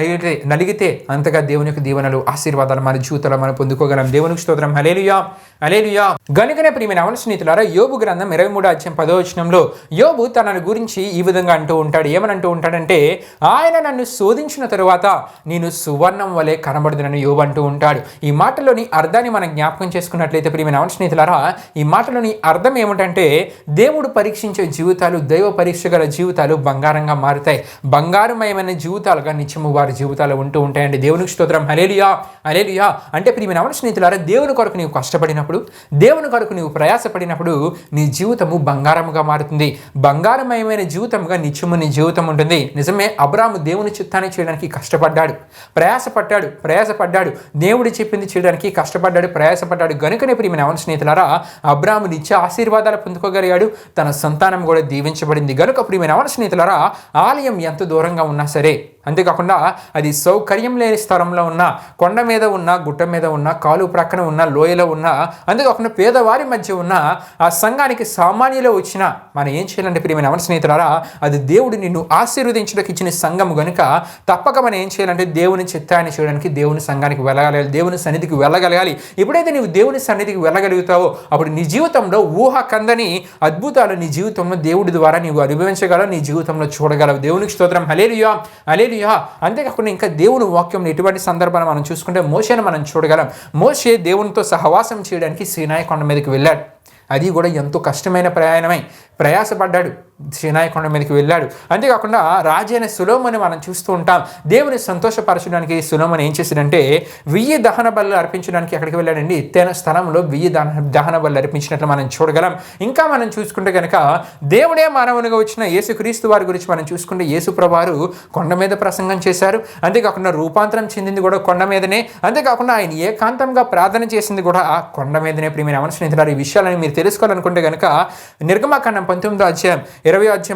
నలిగితే అంతగా దేవుని యొక్క దీవెనలు, ఆశీర్వాదాలు మన జీవితంలో మనం పొందుకోగలం. దేవునికి స్తోత్రం. హల్లెలూయా, హల్లెలూయా. గనుకనే ప్రియమైన స్నేహితులారా, యోబు గ్రంథం 23:10 యోబు తనను గురించి ఈ విధంగా అంటూ ఉంటాడు. ఏమనంటూ ఉంటాడంటే, ఆయన నన్ను శోధించిన తరువాత నేను సువర్ణం వలె కనబడుదునని యోబు అంటూ ఉంటాడు. ఈ మాటలోని అర్థాన్ని మనం జ్ఞాపకం చేసుకున్నట్లయితే ప్రియమైన స్నేహితులారా, ఈ మాటలోని అర్థం ఏమిటంటే దేవుడు పరీక్షించే జీవితాలు, దైవ పరీక్ష గల జీవితాలు బంగారంగా మారుతాయి. బంగారమయమైన జీవితాలుగా నిత్యము వారి జీవితాలు ఉంటూ ఉంటాయండి. దేవునికి స్తోత్రం. హల్లెలూయా, హల్లెలూయా. అంటే ప్రియమైన స్నేహితులారా, దేవుని కొరకు నీవు కష్టపడినప్పుడు, దేవుని కొరకు నీవు ప్రయాసపడినప్పుడు నీ జీవితము బంగారముగా మారుతుంది. బంగారమయమైన జీవితంగా నిత్యము నీ జీవితం ఉంటుంది. నిజమే, అబ్రాహాము దేవుని చిత్తాన్ని చేయడానికి కష్టపడ్డాడు, ప్రయాసపడ్డాడు. దేవుడు చెప్పింది చేయడానికి కష్టపడ్డాడు, ప్రయాసపడ్డాడు. గనుకనే ప్రియమైన స్నేహితులారా, అబ్రాహాము నిత్య ఆశీర్వాదాలు పొందుకోగలిగాడు. తన సంతానం కూడా దీవించబడింది. గనుక ప్రియమైన స్నేహితులారా, ఆలయం ఎంత దూరంగా ఉన్నా సరే, అంతేకాకుండా అది సౌకర్యం లేని స్థలంలో ఉన్న, కొండ మీద ఉన్న, గుట్ట మీద ఉన్న, కాలు ప్రక్కన ఉన్న, లోయలో ఉన్న, అంతేకాకుండా పేదవారి మధ్య ఉన్న ఆ సంఘానికి సామాన్యులో వచ్చిన మనం ఏం చేయాలంటే ప్రియమైన స్నేహితులారా, అది దేవుడు నిన్ను ఆశీర్వదించడానికి ఇచ్చిన సంఘం కనుక తప్పక మనం ఏం చేయాలంటే దేవుని చిత్తాన్ని చేయడానికి దేవుని సంఘానికి వెళ్ళగలగాలి, దేవుని సన్నిధికి వెళ్ళగలగాలి. ఎప్పుడైతే నీవు దేవుని సన్నిధికి వెళ్ళగలుగుతావో అప్పుడు నీ జీవితంలో ఊహ కందని అద్భుతాలు నీ జీవితంలో దేవుడి ద్వారా నీవు అనుభవించగలవు, నీ జీవితంలో చూడగలవు. దేవునికి స్తోత్రం. హల్లెలూయా, హల్లెలూయా. అంతేకాకుండా ఇంకా దేవుని వాక్యం ఎటువంటి సందర్భాన్ని మనం చూసుకుంటే మోషేను మనం చూడగలం. మోషే దేవునితో సహవాసం చేయడానికి సీనాయి కొండ మీదకి వెళ్ళాడు. అది కూడా ఎంతో కష్టమైన ప్రయాసపడ్డాడు, సీనాయి కొండ మీదకి వెళ్ళాడు. అంతేకాకుండా రాజైన సొలొమోను మనం చూస్తూ ఉంటాం. దేవుని సంతోషపరచడానికి సొలొమోను ఏం చేశాడంటే 1000 దహన బలులు అర్పించడానికి ఎక్కడికి వెళ్ళాడండి, ఎత్తైన స్థలంలో 1000 దహన బలులు అర్పించినట్లు మనం చూడగలం. ఇంకా మనం చూసుకుంటే కనుక దేవుడే మానవునిగా వచ్చిన యేసుక్రీస్తు వారి గురించి మనం చూసుకుంటే యేసుప్రభువు వారు కొండ మీద ప్రసంగం చేశారు. అంతేకాకుండా రూపాంతరం చెందింది కూడా కొండ మీదనే. అంతేకాకుండా ఆయన ఏకాంతంగా ప్రార్థన చేసింది కూడా ఆ కొండ మీదనే. ప్రియమైన స్నేహితులారా, ఈ విషయాలను మీరు తెలుసుకోవాలనుకుంటే కనుక నిర్గమకాండం 19వ అధ్యాయం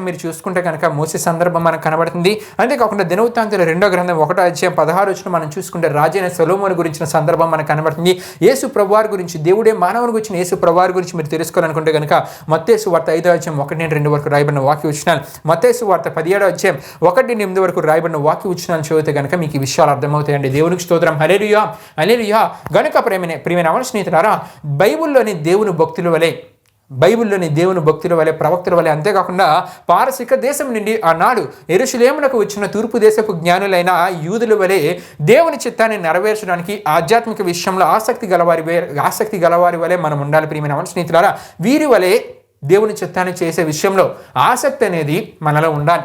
మీరు చూసుకుంటే కనుక మోసే సందర్భం మనకు కనబడుతుంది. అంతేకాకుండా దినవృత్తాంతాల 2వ గ్రంథం 1వ అధ్యాయం 16 మనం చూసుకుంటే రాజైన సొలొమోను గురించిన సందర్భం మనకు కనబడుతుంది. యేసు ప్రభువారి గురించి, దేవుడే మానవుని గురించి యేసు ప్రభువారి గురించి మీరు తెలుసుకోవాలనుకుంటే కనుక మత్తయి సువార్త 5వ అధ్యాయం 1-2 వరకు రాయబడిన వాక్య వచనాలు, మత్తయి సువార్త 17వ అధ్యాయం 1-8 వరకు రాయబడిన వాక్య వచనాలు చదివితే కనుక మీకు ఈ విషయాలు అర్థమవుతాయండి. దేవునికి స్తోత్రం. హల్లెలూయా, హల్లెలూయా. గనుక ప్రియమైన స్నేహితులారా, బైబిల్లోని దేవుని భక్తుల వలె, ప్రవక్తుల వలె, అంతేకాకుండా పారసిక దేశం నుండి ఆనాడు యెరూషలేమునకు వచ్చిన తూర్పు దేశపు జ్ఞానులైన యూదుల వలె దేవుని చిత్తాన్ని నెరవేర్చడానికి ఆధ్యాత్మిక విషయంలో ఆసక్తి గలవారి వలె మనం ఉండాలి. ప్రియమైన స్నేహితులారా, వీరి వలె దేవుని చిత్తాన్ని చేసే విషయంలో ఆసక్తి అనేది మనలో ఉండాలి.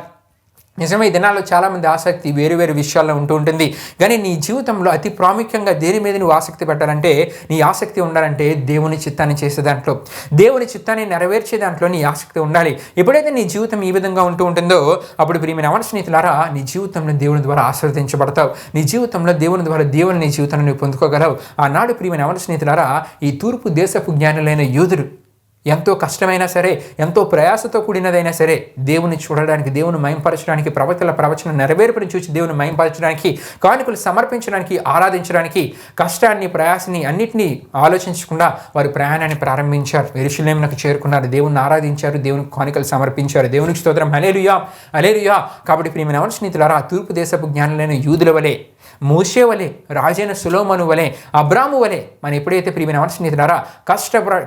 నిజమే, ఈ దినాల్లో చాలామంది ఆసక్తి వేరు విషయాల్లో ఉంటూ ఉంటుంది. కానీ నీ జీవితంలో అతి ప్రాముఖ్యంగా దేని మీద నువ్వు ఆసక్తి పెట్టాలంటే, నీ ఆసక్తి ఉండాలంటే దేవుని చిత్తాన్ని చేసే దాంట్లో, దేవుని చిత్తాన్ని నెరవేర్చే దాంట్లో నీ ఆసక్తి ఉండాలి. ఎప్పుడైతే నీ జీవితం ఈ విధంగా ఉంటుందో అప్పుడు ప్రియమైన స్నేహితులారా, నీ జీవితంలో దేవుని ద్వారా ఆశీర్వదించబడతావు. నీ జీవితంలో దేవుని ద్వారా దేవుని నీ జీవితాన్ని నువ్వు పొందుకోగలవు. ఆనాడు ప్రియమైన స్నేహితులారా, ఈ తూర్పు దేశపు జ్ఞానులైన యూదులు ఎంతో కష్టమైనా సరే, ఎంతో ప్రయాసతో కూడినదైనా సరే దేవుని చూడడానికి, దేవుని మహింపరచడానికి, ప్రవక్తల ప్రవచనం నెరవేర్పుని చూసి దేవుని మహింపరచడానికి, కానుకలు సమర్పించడానికి, ఆరాధించడానికి కష్టాన్ని, ప్రయాసాన్ని అన్నింటినీ ఆలోచించకుండా వారి ప్రయాణాన్ని ప్రారంభించారు. యెరూషలేమునకు చేరుకున్నారు, దేవుని ఆరాధించారు, దేవునికి కానుకలు సమర్పించారు. దేవునికి స్తోత్రం. హల్లెలూయా, హల్లెలూయా. కాబట్టి ప్రియమైన స్నేహితులారా, తూర్పు దేశపు జ్ఞానులైన యూదుల వలె, మోషే వలె, రాజైన సొలొమోను వలె, అబ్రాము వలె మనం ఎప్పుడైతే ప్రియమైన స్నేహితులారా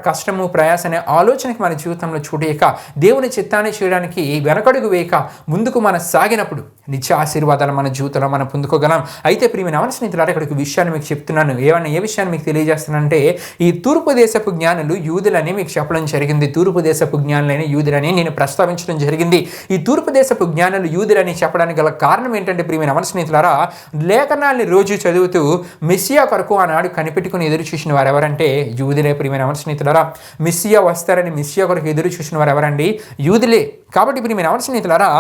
కష్టము, ప్రయాస అనే ఆలోచనకి మన జీవితంలో చూడేయక, దేవుని చిత్తాన్ని చేయడానికి వెనకడుగు వేయక ముందుకు మనం సాగినప్పుడు నిత్య ఆశీర్వాదాలు మన జీవితంలో మనం పొందుకోగలం. అయితే ప్రియమైన స్నేహితులారా, ఇక్కడికి విషయాన్ని మీకు చెప్తున్నాను. ఏ విషయాన్ని మీకు తెలియజేస్తున్నానంటే, ఈ తూర్పు దేశపు జ్ఞానులు యూదులని మీకు చెప్పడం జరిగింది. తూర్పు దేశపు జ్ఞానులైన యూదులని నేను ప్రస్తావించడం జరిగింది. ఈ తూర్పు దేశపు జ్ఞానులు యూదులని చెప్పడానికి గల కారణం ఏంటంటే ప్రియమైన స్నేహితులారా, లేఖనాల్ని రోజు చదువుతూ మెస్సియా కొరకు ఆనాడు కనిపెట్టుకుని ఎదురు చూసిన వారు ఎవరంటే యూదులే. ప్రియమైన స్నేహితులారా, మెస్సియా వస్తారని మెస్సియా కొరకు ఎదురు చూసిన వారు ఎవరండి? యూదులే. కాబట్టి ఇప్పుడు మీరు ఎవరి స్నేహితులారా,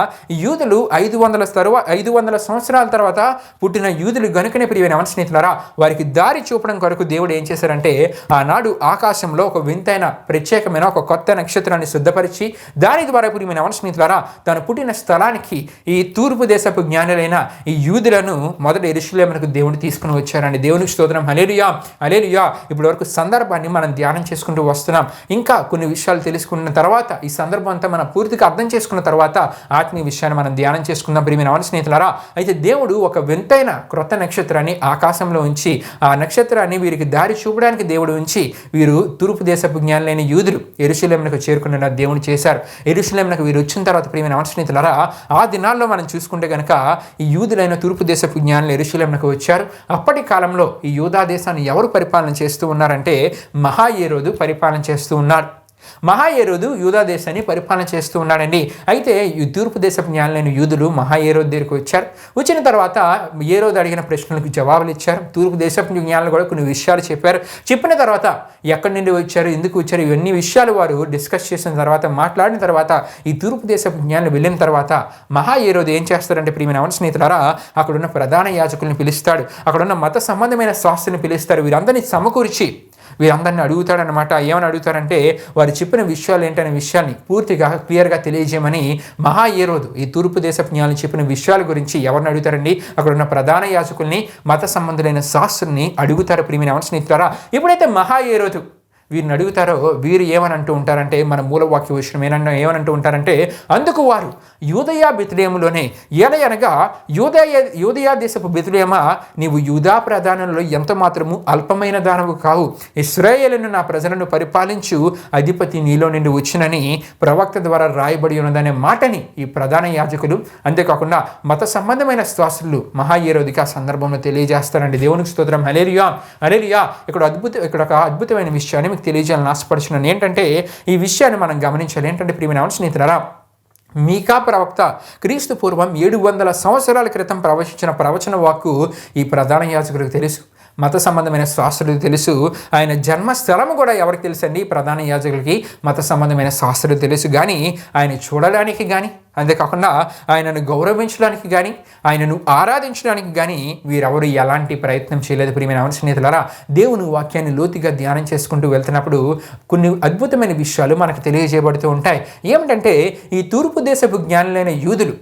యూదులు 500 సంవత్సరాల తర్వాత పుట్టిన యూదులు గనుకనే ప్రియమైన ఎవరి స్నేహితులారా, వారికి దారి చూపడం కొరకు దేవుడు ఏం చేశారంటే ఆనాడు ఆకాశంలో ఒక వింతైన ప్రత్యేకమైన ఒక కొత్త నక్షత్రాన్ని సిద్ధపరిచి దాని ద్వారా ప్రియమైన ఎవరి స్నేహితులారా తను పుట్టిన స్థలానికి ఈ తూర్పు దేశపు జ్ఞానులైన ఈ యూదులను మొదట యెరూషలేమునకు దేవుడు తీసుకుని వచ్చారండి. దేవునికి స్తోత్రం. హల్లెలూయా హల్లెలూయా. ఇప్పటి వరకు సందర్భాన్ని మనం ధ్యానం చేసుకుంటూ వస్తున్నాం. ఇంకా కొన్ని విషయాలు తెలుసుకున్న తర్వాత ఈ సందర్భం అంతా మనం పూర్తిగా అర్థం చేసుకున్న తర్వాత ఆత్మీయ విషయాన్ని మనం ధ్యానం చేసుకుందాం ప్రియమైన స్నేహితులారా. అయితే దేవుడు ఒక వింతైన క్రొత్త నక్షత్రాన్ని ఆకాశంలో ఉంచి ఆ నక్షత్రాన్ని వీరికి దారి చూపడానికి దేవుడు ఉంచి వీరు తూర్పు దేశపు జ్ఞానులైన యూదులు యెరూషలేమునకు చేరుకున్న దేవుడు చేశారు. యెరూషలేమునకు వీరు వచ్చిన తర్వాత ప్రియమైన స్నేహితులారా ఆ దినాల్లో మనం చూసుకుంటే కనుక ఈ యూదులైన తూర్పు దేశపు జ్ఞానులు యెరూషలేమునకు వచ్చారు. అప్పటి కాలంలో ఈ యూదా దేశాన్ని ఎవరు పరిపాలన చేస్తూ ఉన్నారంటే మహాయేరోదు పరిపాలన చేస్తూ ఉన్నారు. మహాయేరోదు యూదా దేశాన్ని పరిపాలన చేస్తూ ఉన్నాడండి. అయితే ఈ తూర్పు దేశపు జ్ఞానులైన యూదులు మహాయేరోదు దగ్గరికి వచ్చారు. వచ్చిన తర్వాత ఏరోదు అడిగిన ప్రశ్నలకు జవాబులు ఇచ్చారు. తూర్పు దేశపు జ్ఞానులు కూడా కొన్ని విషయాలు చెప్పారు. చెప్పిన తర్వాత ఎక్కడి నుండి వచ్చారు, ఎందుకు వచ్చారు, ఇవన్నీ విషయాలు వారు డిస్కస్ చేసిన తర్వాత మాట్లాడిన తర్వాత ఈ తూర్పు దేశపు జ్ఞానులు వెళ్ళిన తర్వాత మహాయేరోదు ఏం చేస్తారంటే ప్రియమైన స్నేహితులారా అక్కడున్న ప్రధాన యాజకుల్ని పిలుస్తాడు. అక్కడున్న మత సంబంధమైన శాస్త్రుని పిలుస్తారు. వీరందరినీ సమకూర్చి వీరందరినీ అడుగుతాడనమాట. ఏమని అడుగుతారంటే వారు చెప్పిన విషయాలు ఏంటనే విషయాన్ని పూర్తిగా క్లియర్గా తెలియజేయమని మహాయేరోదు ఈ తూర్పు దేశపు జ్ఞానులు చెప్పిన విషయాల గురించి ఎవరిని అడుగుతారండి, అక్కడ ఉన్న ప్రధాన యాజకుల్ని మత సంబంధులైన శాస్త్రుల్ని అడుగుతారు ప్రియమైన స్నేహితులారా. ఎప్పుడైతే మహాయేరోదు వీరిని అడుగుతారో వీరు ఏమని అంటూ ఉంటారంటే మన మూలవాక్య విషయం ఏమనంటూ ఉంటారంటే అందుకు వారు యూదయ బెత్లెహేములోనే అనగా యూదయ దేశపు బెత్లెహేమా నీవు యూదా ప్రధానంలో ఎంత మాత్రము అల్పమైన దానవు కావు, ఇశ్రాయేలును నా ప్రజలను పరిపాలించు అధిపతి నీలో నుండి వచ్చినని ప్రవక్త ద్వారా రాయబడి ఉన్నదనే మాటని ఈ ప్రధాన యాజకులు అంతేకాకుండా మత సంబంధమైన శాస్త్రులు మహాయేరోదికి ఆ సందర్భంలో తెలియజేస్తారండి. దేవునికి స్తోత్రం. హల్లెలూయా హల్లెలూయా. ఇక్కడ ఒక అద్భుతమైన విషయాన్ని తెలియజేయాలని ఆశపడుచున్నాను. ఏంటంటే ఈ విషయాన్ని మనం గమనించాలి. ఏంటంటే ప్రియమైన స్నేహితులారా మీకా ప్రవక్త క్రీస్తు పూర్వం 700 సంవత్సరాల క్రితం ప్రవచించిన ప్రవచన వాక్కు ఈ ప్రధాన యాజకులకు తెలుసు, మత సంబంధమైన శాస్త్రులకు తెలుసు. ఆయన జన్మస్థలము కూడా ఎవరికి తెలుసు అండి, ప్రధాన యాజకులకి మత సంబంధమైన శాస్త్రులు తెలుసు. కానీ ఆయన చూడడానికి కానీ అంతేకాకుండా ఆయనను గౌరవించడానికి కానీ ఆయనను ఆరాధించడానికి కానీ వీరెవరు ఎలాంటి ప్రయత్నం చేయలేదు. ప్రియమైన స్నేహితులారా దేవుని వాక్యాన్ని లోతుగా ధ్యానం చేసుకుంటూ వెళ్తున్నప్పుడు కొన్ని అద్భుతమైన విషయాలు మనకు తెలియజేయబడుతూ ఉంటాయి. ఏమిటంటే ఈ తూర్పు దేశపు జ్ఞానులైన యూదులు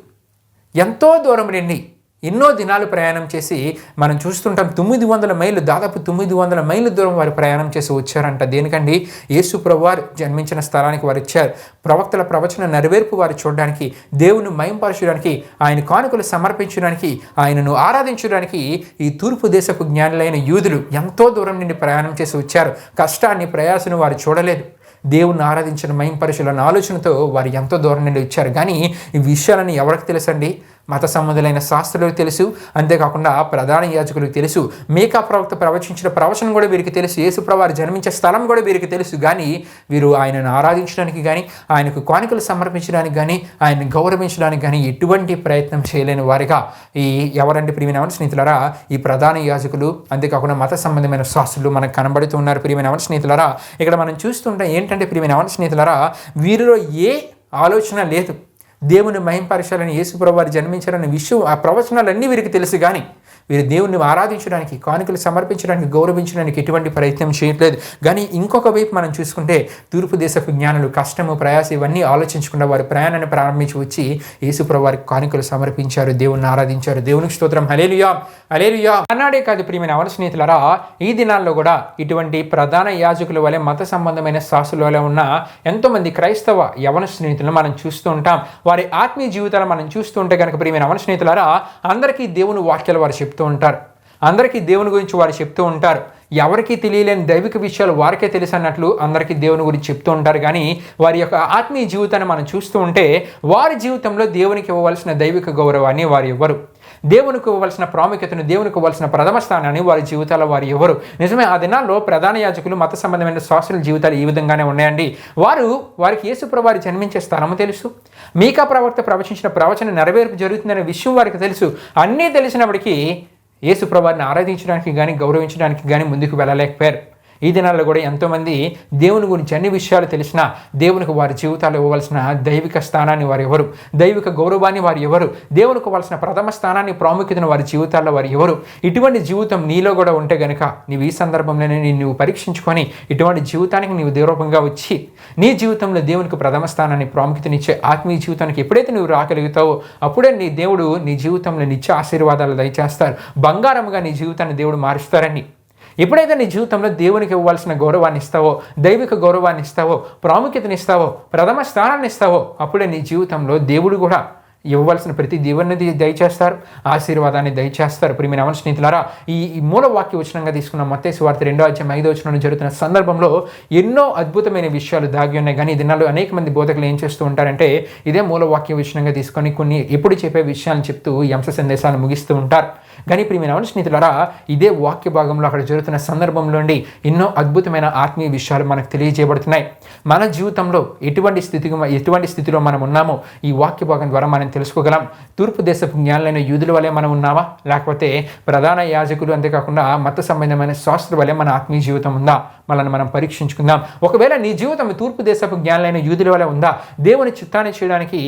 ఎంతో దూరం నుండి ఎన్నో దినాలు ప్రయాణం చేసి మనం చూస్తుంటాం 900 మైళ్ళు, దాదాపు 900 మైళ్ళ దూరం వారు ప్రయాణం చేసి వచ్చారంట. దేనికండి, యేసు ప్రభువారు జన్మించిన స్థలానికి వారు ఇచ్చారు. ప్రవక్తల ప్రవచన నెరవేర్పు వారు చూడడానికి, దేవుని మహింపరచడానికి, ఆయన కానుకలు సమర్పించడానికి, ఆయనను ఆరాధించడానికి ఈ తూర్పు దేశపు జ్ఞానులైన యూదులు ఎంతో దూరం నుండి ప్రయాణం చేసి వచ్చారు. కష్టాన్ని ప్రయాసను వారు చూడలేదు. దేవుని ఆరాధించిన మహింపరచులన్న ఆలోచనతో వారు ఎంతో దూరం నుండి వచ్చారు. కానీ ఈ విషయాలని ఎవరికి తెలుసండి, మత సంబంధులైన శాస్త్రులకు తెలుసు, అంతేకాకుండా ప్రధాన యాజకులకు తెలుసు. మీకా ప్రవక్త ప్రవచించిన ప్రవచనం కూడా వీరికి తెలుసు, యేసు ప్రభువారు జన్మించే స్థలం కూడా వీరికి తెలుసు. కానీ వీరు ఆయనను ఆరాధించడానికి కానీ ఆయనకు కానుకలు సమర్పించడానికి కానీ ఆయన్ని గౌరవించడానికి కానీ ఎటువంటి ప్రయత్నం చేయలేని వారిగా ఈ ఎవరంటే ప్రియమైన స్నేహితులారా ఈ ప్రధాన యాజకులు అంతేకాకుండా మత సంబంధమైన శాస్త్రులు మనకు కనబడుతూ ఉన్నారు. ప్రియమైన స్నేహితులారా ఇక్కడ మనం చూస్తుంటాం ఏంటంటే ప్రియమైన స్నేహితులారా వీరిలో ఏ ఆలోచన లేదు, దేవుని మహింపరచాలని యేసు ప్రభువారు జన్మించారనే విషయం ఆ ప్రవచనాలన్నీ వీరికి తెలుసు. కానీ వీరు దేవుణ్ణి ఆరాధించడానికి, కానుకలు సమర్పించడానికి, గౌరవించడానికి ఎటువంటి ప్రయత్నం చేయట్లేదు. కానీ ఇంకొక వైపు మనం చూసుకుంటే తూర్పు దేశపు జ్ఞానులు కష్టము ప్రయాస ఇవన్నీ ఆలోచించకుండా వారి ప్రయాణాన్ని ప్రారంభించి వచ్చి యేసు ప్రభువారికి కానుకలు సమర్పించారు, దేవుణ్ణి ఆరాధించారు. దేవునికి స్తోత్రం. హల్లెలూయా హల్లెలూయా. అన్నాడే కాదు ప్రియమైన స్నేహితులారా ఈ దినాల్లో కూడా ఇటువంటి ప్రధాన యాజకుల వలె మత సంబంధమైన శాస్త్రుల వలె ఉన్న ఎంతోమంది క్రైస్తవ యవన స్నేహితులను మనం చూస్తూ ఉంటాం. వారి ఆత్మీయ జీవితాలు మనం చూస్తూ ఉంటే కనుక ప్రియమైన స్నేహితులారా అందరికీ దేవుని వాక్యాలు వారు చెప్తూ ఉంటారు, అందరికీ దేవుని గురించి వారు చెప్తూ ఉంటారు. ఎవరికి తెలియలేని దైవిక విషయాలు వారికే తెలుసు అన్నట్లు అందరికీ దేవుని గురించి చెప్తూ ఉంటారు. కానీ వారి యొక్క ఆత్మీయ జీవితాన్ని మనం చూస్తూ ఉంటే వారి జీవితంలో దేవునికి ఇవ్వవలసిన దైవిక గౌరవాన్ని వారు ఇవ్వరు, దేవునికి ఇవ్వవలసిన ప్రాముఖ్యతను, దేవునికి ఇవ్వవలసిన ప్రథమ స్థానాన్ని వారి జీవితాల్లో వారు ఎవరు. నిజమే ఆ దినాల్లో ప్రధాన యాజకులు మత సంబంధమైన శాస్త్రుల జీవితాలు ఈ విధంగానే ఉన్నాయండి. వారికి యేసు ప్రభువారు జన్మించే స్థలము తెలుసు, మీకా ప్రవక్త ప్రవచించిన ప్రవచన నెరవేర్పు జరుగుతుందనే విషయం వారికి తెలుసు. అన్నీ తెలిసినప్పటికీ యేసు ప్రభువారిని ఆరాధించడానికి కానీ గౌరవించడానికి కానీ ముందుకు వెళ్ళలేకపోయారు. ఈ దినాల్లో కూడా ఎంతోమంది దేవుని గురించి అన్ని విషయాలు తెలిసినా దేవునికి వారి జీవితాలు ఇవ్వవలసిన దైవిక స్థానాన్ని వారు ఎవరు, దైవిక గౌరవాన్ని వారు ఎవరు, దేవునికి ఇవ్వాల్సిన ప్రథమ స్థానాన్ని ప్రాముఖ్యతను వారి జీవితాల్లో వారు ఎవరు. ఇటువంటి జీవితం నీలో కూడా ఉంటే గనుక నీవు ఈ సందర్భంలోనే నువ్వు పరీక్షించుకొని ఇటువంటి జీవితానికి నీవు దూరంగా వచ్చి నీ జీవితంలో దేవునికి ప్రథమ స్థానాన్ని ప్రాముఖ్యతనిచ్చే ఆత్మీయ జీవితానికి ఎప్పుడైతే నువ్వు రాగలుగుతావో అప్పుడే నీ దేవుడు నీ జీవితంలో నిత్య ఆశీర్వాదాలు దయచేస్తారు. బంగారముగా నీ జీవితాన్ని దేవుడు మారుస్తారండి. ఎప్పుడైతే నీ జీవితంలో దేవునికి ఇవ్వాల్సిన గౌరవాన్ని ఇస్తావో, దైవిక గౌరవాన్ని ఇస్తావో, ప్రాముఖ్యతని ఇస్తావో, ప్రథమ స్థానాన్ని ఇస్తావో అప్పుడే నీ జీవితంలో దేవుడు కూడా ఇవ్వవలసిన ప్రతి దీవెనది దయచేస్తారు, ఆశీర్వాదాన్ని దయచేస్తారు. ప్రియమైన అవన స్నేహితులారా, ఈ మూల వాక్య వచనంగా తీసుకున్న మత్తయి సువార్త 2:5 జరుగుతున్న సందర్భంలో ఎన్నో అద్భుతమైన విషయాలు దాగి ఉన్నాయి. కానీ ఈ దినాల్లో అనేక మంది బోధకులు ఏం చేస్తూ ఉంటారంటే ఇదే మూల వాక్య వచనంగా తీసుకొని కొన్ని ఎప్పుడు చెప్పే విషయాలను చెప్తూ ఈ అంశ సందేశాలను ముగిస్తూ ఉంటారు. కానీ ప్రియమైన అవన స్నేహితులారా, ఇదే వాక్య భాగంలో అక్కడ జరుగుతున్న సందర్భంలోండి ఎన్నో అద్భుతమైన ఆత్మీయ విషయాలు మనకు తెలియజేయబడుతున్నాయి. మన జీవితంలో ఎటువంటి స్థితిలో మనం ఉన్నామో ఈ వాక్య భాగం ద్వారా మనం తెలుసుకోగలం. తూర్పు దేశపు జ్ఞానులైన యూదుల వలె మనం ఉన్నావా, లేకపోతే ప్రధాన యాజకులు అంతేకాకుండా మత సంబంధమైన శాస్త్ర వలె మన ఆత్మీయ జీవితం ఉందా, మనల్ని మనం పరీక్షించుకుందాం. ఒకవేళ నీ జీవితం తూర్పు దేశపు జ్ఞానులైన యూదుల వలె ఉందా, దేవుని చిత్తాన్ని చేయడానికి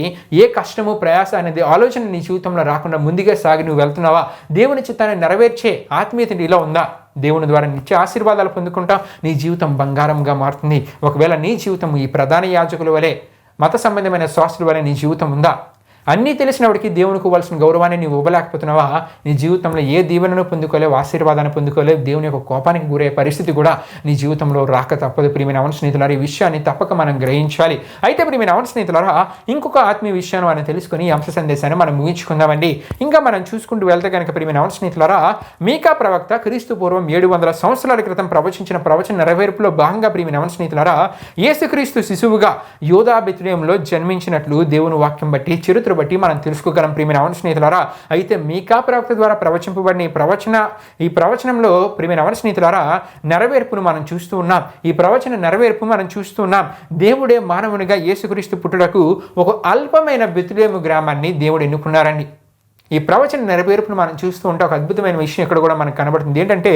ఏ కష్టము ప్రయాస అనేది ఆలోచన నీ జీవితంలో రాకుండా ముందుగా సాగి నువ్వు వెళ్తున్నావా, దేవుని చిత్తాన్ని నెరవేర్చే ఆత్మీయత నీలో ఉందా, దేవుని ద్వారా నిత్య ఆశీర్వాదాలు పొందుకుంటా నీ జీవితం బంగారంగా మారుతుంది. ఒకవేళ నీ జీవితం ఈ ప్రధాన యాజకుల వలె మత సంబంధమైన శాస్త్రుల వలె నీ జీవితం ఉందా, అన్నీ తెలిసినప్పటికీ దేవునికి ఇవ్వాల్సిన గౌరవాన్ని నీవు ఇవ్వలేకపోతున్నావా, నీ జీవితంలో ఏ దీవెనను పొందుకోలేవు, ఆశీర్వాదాన్ని పొందుకోలేవు, దేవుని యొక్క కోపానికి గురయ్యే పరిస్థితి కూడా నీ జీవితంలో రాక తప్పదు. ప్రియమైన అవన స్నేహితులారా, ఈ విషయాన్ని తప్పక మనం గ్రహించాలి. అయితే ప్రియమైన అవన స్నేహితులారా, ఇంకొక ఆత్మీయ విషయాన్ని మనం తెలుసుకొని ఈ అంశ సందేశాన్ని మనం ముగించుకుందామండి. ఇంకా మనం చూసుకుంటూ వెళ్తే కనుక ప్రియమైన అవన స్నేహితులారా, మీకా ప్రవక్త క్రీస్తు పూర్వం 700 సంవత్సరాల క్రితం ప్రవచించిన ప్రవచన నెరవేర్పులో భాగంగా ప్రియమైన అవన స్నేహితులారా, యేసుక్రీస్తు శిశువుగా యూదా బెత్లెహేములో జన్మించినట్లు దేవుని వాక్యం బట్టి చరిత్ర బట్టి మనం తెలుసుకోగలం. ప్రియమైన అవన స్నేహితులారా, అయితే మీకా ప్రవక్త ద్వారా ప్రవచింపబడిన ఈ ప్రవచనంలో ప్రియమైన అవన స్నేహితులారా నెరవేర్పును మనం చూస్తూ ఉన్నాం. ఈ ప్రవచన నెరవేర్పు మనం చూస్తూ ఉన్నాం. దేవుడే మానవునిగా యేసుక్రీస్తు పుట్టుటకు ఒక అల్పమైన బెత్లెహేము గ్రామాన్ని దేవుడు ఎన్నుకున్నారండి. ఈ ప్రవచన నెరవేర్పును మనం చూస్తూ ఉంటే ఒక అద్భుతమైన విషయం ఇక్కడ కూడా మనకు కనబడుతుంది. ఏంటంటే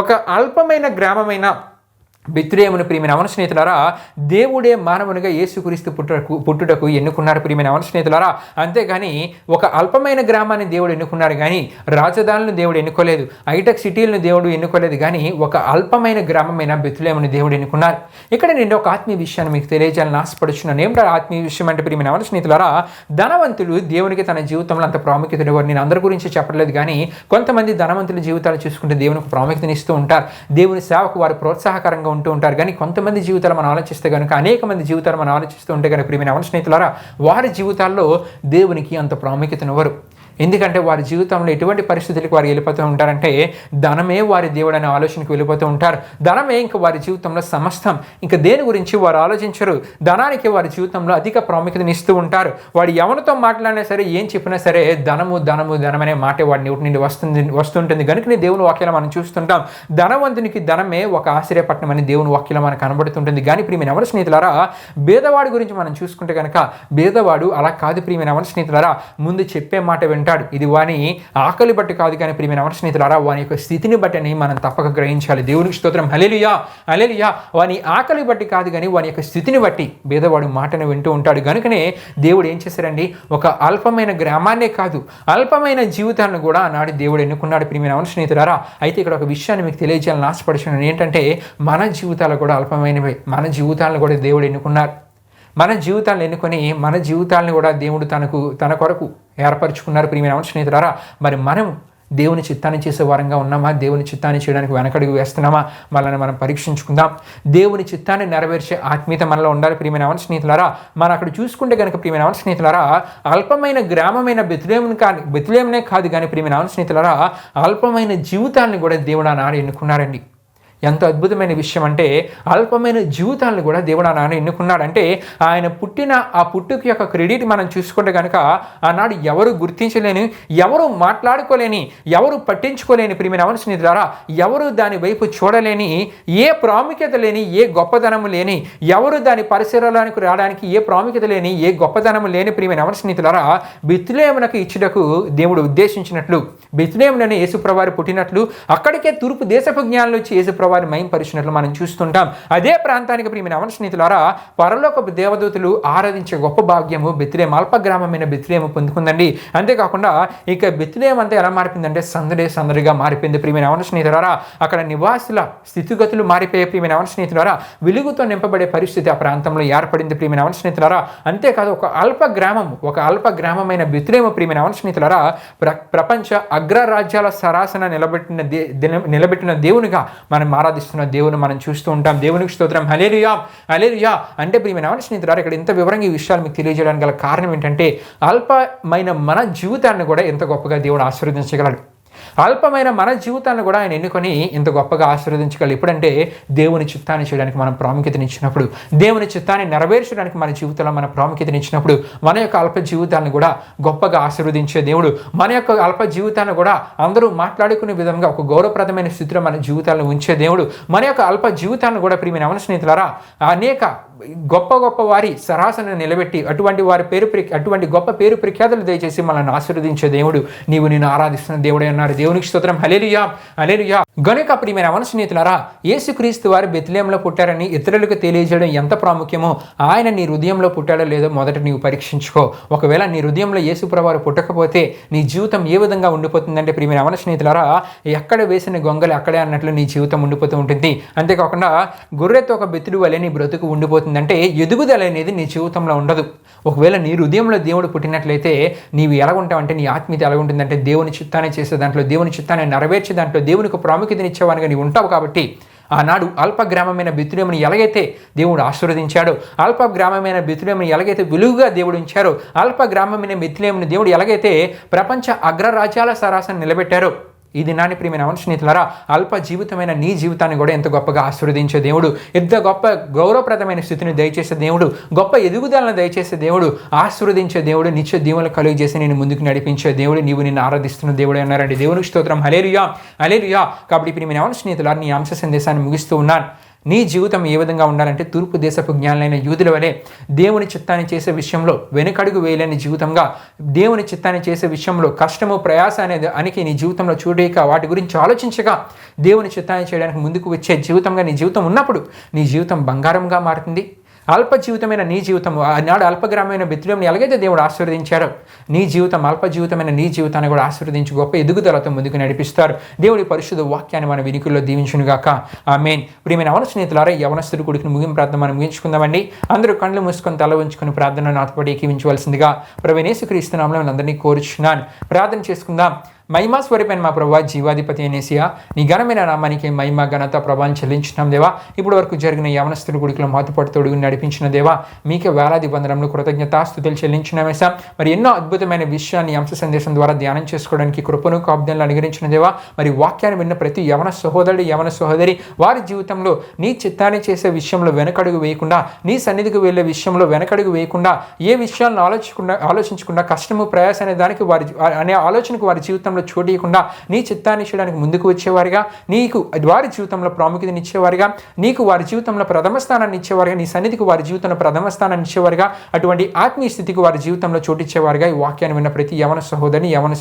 ఒక అల్పమైన గ్రామమైన బెత్లెహేమును ప్రియమైన అవన స్నేహితులారా దేవుడే మానవునిగా యేసుక్రీస్తు పుట్టుటకు ఎన్నుకున్నారు. ప్రియమైన అవన స్నేహితులారా, అంతేగాని ఒక అల్పమైన గ్రామాన్ని దేవుడు ఎన్నుకున్నారు కానీ రాజధానులను దేవుడు ఎన్నుకోలేదు, హైటెక్ సిటీలను దేవుడు ఎన్నుకోలేదు, కానీ ఒక అల్పమైన గ్రామమైన బెత్లెహేమును దేవుడు ఎన్నుకున్నారు. ఇక్కడ నేను ఒక ఆత్మీయ విషయాన్ని మీకు తెలియజేయాలని ఆశపడుచున్నాను. ఏమిటో ఆత్మీయ విషయం అంటే ప్రియమైన అవన స్నేహితులారా, ధనవంతులు దేవునికి తన జీవితంలో అంత ప్రాముఖ్యత ఇవ్వరు. నేను అందరి గురించి చెప్పట్లేదు, కానీ కొంతమంది ధనవంతుల జీవితాలు చూసుకుంటే దేవునికి ప్రాముఖ్యతను ఇస్తూ ఉంటారు, దేవుని సేవకు వారు ప్రోత్సాహకరంగా ఉంటూ ఉంటారు. కానీ కొంతమంది జీవితాలు మనం ఆలోచిస్తే కనుక, అనేక మంది జీవితాలు మనం ఆలోచిస్తూ ఉంటే కనుక ప్రియమైన అవన స్నేహితులారా, వారి జీవితాల్లో దేవునికి అంత ప్రాముఖ్యతనివ్వరు. ఎందుకంటే వారి జీవితంలో ఎటువంటి పరిస్థితులకు వారు వెళ్ళిపోతూ ఉంటారంటే ధనమే వారి దేవుడు అనే ఆలోచనకు వెళ్ళిపోతూ ఉంటారు. ధనమే ఇంకా వారి జీవితంలో సమస్తం. ఇంకా దేని గురించి వారు ఆలోచించరు. ధనానికి వారి జీవితంలో అధిక ప్రాముఖ్యతను ఇస్తూ ఉంటారు. వాడు ఎవరితో మాట్లాడినా సరే, ఏం చెప్పినా సరే ధనము ధనము ధనమనే మాట వాడి నోటి నుండి వస్తుంటుంది. కనుకనే దేవుని వాక్యాలు మనం చూస్తుంటాం, ధనవంతునికి ధనమే ఒక ఆశ్చర్యపట్నం అని దేవుని వాక్యాలు మనకు కనబడుతుంటుంది. కానీ ప్రియమైన అవన స్నేహితులారా, బేదవాడి గురించి మనం చూసుకుంటే కనుక బేదవాడు అలా కాదు. ప్రియమైన అవన స్నేహితులారా, ముందు చెప్పే మాట వింటాడు. ఇది వాని ఆకలి బట్టి కాదు, కానీ ప్రియమైన అవన స్నేహితులారా వాని యొక్క స్థితిని బట్టి మనం తప్పక గ్రహించాలి. దేవునికి స్తోత్రం, హల్లెలూయా హల్లెలూయా. వాని ఆకలి బట్టి కాదు, కానీ వాని యొక్క స్థితిని బట్టి బేదవాడు మాటను వింటూ ఉంటాడు. కనుకనే దేవుడు ఏం చేశారండి, ఒక అల్పమైన గ్రామాన్నే కాదు అల్పమైన జీవితాలను కూడా ఆనాడు దేవుడు ఎన్నుకున్నాడు. ప్రియమైన అవన స్నేహితులారా, అయితే ఇక్కడ ఒక విషయాన్ని మీకు తెలియజేయాలని ఆశపడుతున్నాను. ఏంటంటే మన జీవితాలు కూడా అల్పమైనవి. మన జీవితాలను కూడా దేవుడు ఎన్నుకున్నారు. మన జీవితాలను ఎన్నుకొని మన జీవితాలను కూడా దేవుడు తన కొరకు ఏర్పరచుకున్నారు. ప్రియమైన అవన స్నేహితులారా, మరి మనం దేవుని చిత్తాన్ని చేసే వారంగా ఉన్నామా, దేవుని చిత్తాన్ని చేయడానికి వెనకడుగు వేస్తున్నామా, మనల్ని మనం పరీక్షించుకుందాం. దేవుని చిత్తాన్ని నెరవేర్చే ఆత్మీయత మనలో ఉండాలి. ప్రియమైన అవన స్నేహితులారా, మనం అక్కడ చూసుకుంటే కనుక ప్రియమైన అవన స్నేహితులారా, అల్పమైన గ్రామమైన బెత్లెహేమునే కాదు, కానీ ప్రియమైన అవన స్నేహితులారా అల్పమైన జీవితాలను కూడా దేవుడు ఆనాడు ఎన్నుకున్నారండి. ఎంత అద్భుతమైన విషయం అంటే అల్పమైన జీవితాలను కూడా దేవుడు ఆనాడు ఎన్నుకున్నాడంటే ఆయన పుట్టిన ఆ పుట్టుక యొక్క క్రెడిట్ మనం చూసుకుంటే కనుక ఆనాడు ఎవరు గుర్తించలేని, ఎవరు మాట్లాడుకోలేని, ఎవరు పట్టించుకోలేని ప్రియమైన అవన స్నేహితులారా, ఎవరు దాని వైపు చూడలేని, ఏ ప్రాముఖ్యత లేని, ఏ గొప్పదనము లేని, ఎవరు దాని పరిసరాలకు రావడానికి ఏ ప్రాముఖ్యత లేని, ఏ గొప్పదనము లేని ప్రియమైన అవన స్నేహితులారా బెత్లెహేమునకు ఇచ్చుటకు దేవుడు ఉద్దేశించినట్లు, బెత్లెహేములోనే యేసుప్రభువారు పుట్టినట్లు, అక్కడికే తూర్పు దేశపు జ్ఞానులు వచ్చి యేసుప్రభువారు వారి మహింపరిచినట్లు మనం చూస్తుంటాం. అదే ప్రాంతానికి ప్రియమైన యవన స్నేహితులారా పరలోకపు దేవదూతలు ఆరాధించే గొప్ప భాగ్యము బెత్లెహేము అల్ప గ్రామమైన బెత్లెహేము పొందుకుందండి. అంతేకాకుండా ఇక బెత్లెహేము అంతా ఎలా మారిపోయిందంటే సందడిగా మారిపోయింది ప్రియమైన యవన స్నేహితులారా. అక్కడ నివాసుల స్థితిగతులు మారిపోయే ప్రియమైన యవన స్నేహితులారా. వెలుగుతో నింపబడే పరిస్థితి ఆ ప్రాంతంలో ఏర్పడింది ప్రియమైన యవన స్నేహితులారా. అంతేకాదు ఒక అల్ప గ్రామమైన బెత్లెహేము ప్రియమైన యవన స్నేహితులారా ప్రపంచ అగ్రరాజ్యాల సరాసన నిలబెట్టిన దేవునిగా మనం ఆరాధిస్తున్న దేవుని మనం చూస్తూ ఉంటాం. దేవునికి స్తోత్రం. హల్లెలూయా హల్లెలూయా. అంటే ప్రియమైన యవన స్నేహితులారా ఇక్కడ ఇంత వివరంగా ఈ విషయాలు మీకు తెలియజేయడానికి గల కారణం ఏంటంటే అల్పమైన మన జీవితాన్ని కూడా ఎంత గొప్పగా దేవుడు ఆశీర్వదించగలడు. అల్పమైన మన జీవితాన్ని కూడా ఆయన ఎన్నుకొని ఇంత గొప్పగా ఆశీర్వదించగలరు. ఎప్పుడంటే దేవుని చిత్తాన్ని చేయడానికి మనం ప్రాముఖ్యతనిచ్చినప్పుడు, దేవుని చిత్తాన్ని నెరవేర్చడానికి మన జీవితంలో మన ప్రాముఖ్యతనిచ్చినప్పుడు మన యొక్క అల్ప జీవితాన్ని కూడా గొప్పగా ఆశీర్వదించే దేవుడు, మన యొక్క అల్ప జీవితాన్ని కూడా అందరూ మాట్లాడుకునే విధంగా ఒక గౌరవప్రదమైన స్థితిలో మన జీవితాలను ఉంచే దేవుడు, మన యొక్క అల్ప జీవితాన్ని కూడా ప్రియమైన యవన స్నేహితులారా అనేక గొప్ప వారి సరాసన నిలబెట్టి అటువంటి గొప్ప పేరు ప్రఖ్యాతులు దయచేసి మనల్ని ఆశీర్వదించే దేవుడు, నీవు నేను ఆరాధిస్తున్న దేవుడే అన్నారు. దేవునికి స్తోత్రం. హల్లెలూయా హల్లెలూయా. గనుక ప్రియమైన యవన స్నేహితులారా యేసుక్రీస్తు వారు బెత్లెహేములో పుట్టారని ఇతరులకు తెలియజేయడం ఎంత ప్రాముఖ్యమో ఆయన నీ హృదయంలో పుట్టాడో లేదో మొదట నీవు పరీక్షించుకో. ఒకవేళ నీ హృదయంలో యేసుప్రభువారు పుట్టకపోతే నీ జీవితం ఏ విధంగా ఉండిపోతుందంటే ప్రియమైన యవన స్నేహితులారా ఎక్కడ వేసిన గొంగలు అక్కడే అన్నట్లు నీ జీవితం ఉండిపోతూ ఉంటుంది. అంతేకాకుండా గొర్రెతో ఒక బెత్తుడు వలె నీ బ్రతుకు ఉండిపోతుందంటే ఎదుగుదల అనేది నీ జీవితంలో ఉండదు. ఒకవేళ నీ హృదయంలో దేవుడు పుట్టినట్లయితే నీవు ఎలా ఉంటావంటే నీ ఆత్మీయత ఎలా ఉంటుందంటే దేవుని చిత్తాన్ని చేసే దాంట్లో, దేవుని చిత్తాన్ని నెరవేర్చే దాంట్లో దేవునికి ప్రాముఖ్యతనిచ్చేవానిగా నీవు ఉంటావు. కాబట్టి ఆనాడు అల్ప గ్రామమైన బెత్లెహేమును ఎలాగైతే దేవుడు ఆశీర్వదించాడో, అల్ప గ్రామమైన బెత్లెహేమును ఎలాగైతే వెలుగుగా దేవుడు ఉంచారో, అల్ప గ్రామమైన బెత్లెహేమును దేవుడు ఎలాగైతే ప్రపంచ అగ్రరాజ్యాల సరాసన నిలబెట్టారో, ఈ దినాన్ని ప్రియమైన యవన స్నేహితులారా అల్ప జీవితమైన నీ జీవితాన్ని కూడా ఎంత గొప్పగా ఆశీర్వదించే దేవుడు, ఎంత గొప్ప గౌరవప్రదమైన స్థితిని దయచేసే దేవుడు, గొప్ప ఎదుగుదలను దయచేసే దేవుడు, ఆశీర్వదించే దేవుడు, నిత్య దీవెనలు కలుగు చేసి నేను ముందుకు నడిపించే దేవుడు, నీవు నిన్ను ఆరాధిస్తున్న దేవుడు అన్నారండి. దేవునికి స్తోత్రం. హల్లెలూయా హల్లెలూయా. కాబట్టి ప్రియమైన యవన స్నేహితులారా నీ అంశ సందేశాన్ని ముగిస్తూ ఉన్నాను. నీ జీవితం ఏ విధంగా ఉండాలంటే తూర్పు దేశపు జ్ఞానులైన యూదుల వలె దేవుని చిత్తాన్ని చేసే విషయంలో వెనుకడుగు వేయలేని జీవితంగా, దేవుని చిత్తాన్ని చేసే విషయంలో కష్టము ప్రయాస అనేది అనికి నీ జీవితంలో చూడక వాటి గురించి ఆలోచించగా దేవుని చిత్తాన్ని చేయడానికి ముందుకు వచ్చే జీవితంగా నీ జీవితం ఉన్నప్పుడు నీ జీవితం బంగారంగా మారుతుంది. అల్ప జీవితమైన నీ జీవితం ఆనాడు అల్పగ్రామమైన బెత్లెహేమును ఎలాగైతే దేవుడు ఆశీర్వదించారో నీ జీవితం అల్ప జీవితమైన నీ జీవితాన్ని కూడా ఆశీర్వదించి గొప్ప ఎదుగుదలతో ముందుకు నడిపిస్తారు. దేవుడి పరిశుద్ధ వాక్యాన్ని మన వినికిల్లో దీవించునుగాక. ఆమేన్. ప్రియమైన యవన స్నేహితులారా యవనస్తుడి కొడుకుని ముగింపు ప్రార్థన మనం ముగించుకుందామండి. అందరూ కళ్ళు మూసుకొని తల ఉంచుకొని ప్రార్థన నాతో పాటు ఏకీవించవలసిందిగా ప్రభువైన యేసుక్రీస్తు నామములో అందరినీ కోరుచున్నాను. ప్రార్థన చేసుకుందాం. మహిమా స్వరూపైన మా ప్రభువా జీవాధిపతి అనేసియా నీ ఘనమైన నామానికి మహిమ ఘనత ప్రభావం చెల్లించున్నాం దేవా. ఇప్పటి వరకు జరిగిన యవనస్తుడి గుడికలో మాతుపాటు తోడుగు నడిపించిన దేవా మీకే వేలాది వందనములు కృతజ్ఞతాస్తుతులు చెల్లించినామేసా. మరి ఎన్నో అద్భుతమైన విషయాన్ని అంశ సందేశం ద్వారా ధ్యానం చేసుకోవడానికి కృపను కాబ్దాలను అనుగ్రహించిన దేవా. మరి వాక్యాన్ని విన్న ప్రతి యవన సహోదరుడు యవన సహోదరి వారి జీవితంలో నీ చిత్తాన్ని చేసే విషయంలో వెనకడుగు వేయకుండా, నీ సన్నిధికి వెళ్ళే విషయంలో వెనకడుగు వేయకుండా, ఏ విషయాలను ఆలోచించకుండా కష్టము ప్రయాస అనే దానికి అనే ఆలోచనకు వారి జీవితంలో చోటియకుండా నీ చిత్తాన్ని చేయడానికి ముందుకు వచ్చేవారుగా, నీకు వారి జీవితంలో ప్రాముఖ్యతనిచ్చేవారుగా, నీకు వారి జీవితంలో ప్రథమ స్థానాన్ని ఇచ్చేవారుగా, నీ సన్నిధికి వారి జీవితంలో ప్రథమ స్థానాన్ని ఇచ్చేవారుగా, అటువంటి ఆత్మీయ స్థితికి వారి జీవితంలో చోటిచ్చేవారుగా ఈ వాక్యాన్ని విన్న ప్రతి యవన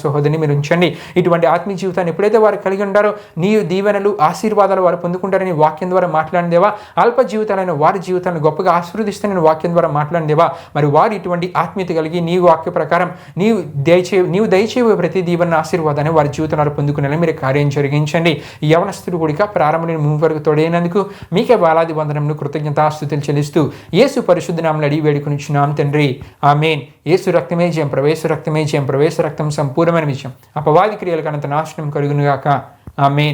సహోదరిని మీరు ఉంచండి. ఇటువంటి ఆత్మీయ జీవితాన్ని ఎప్పుడైతే వారు కలిగి ఉంటారో నీ దీవెనలు ఆశీర్వాదాలు వారు పొందుకుంటారని వాక్యం ద్వారా మాట్లాడినదేవా. అల్ప జీవితాలైన వారి జీవితాన్ని గొప్పగా ఆశీర్వదిస్తానని వాక్యం ద్వారా మాట్లాడినదేవా. మరి వారు ఇటువంటి ఆత్మీయత కలిగి నీ వాక్య ప్రకారం నీవు దయచేవి ప్రతి దీవెన ఆశీర్వాదాన్ని వారి జీవితంలో పొందుకునేలా మీరు కార్యం జరిగించండి. ఈ యవనస్తుడు కూడా ప్రారంభమైన ముందు వరకు తోడైనందుకు మీకే వేలాది వందనములు కృతజ్ఞతాస్తుతులు చెల్లిస్తూ యేసు పరిశుద్ధ నామములో అడిగి వేడుకొనిచున్నాం తండ్రి. ఆమేన్. యేసు రక్తమే జయం, ప్రవేశ రక్తమే జయం, ప్రవేశ రక్తం సంపూర్ణమైన విజయం, అపవాది క్రియలకు అనంత నాశనం కలుగునుగాక. ఆమేన్.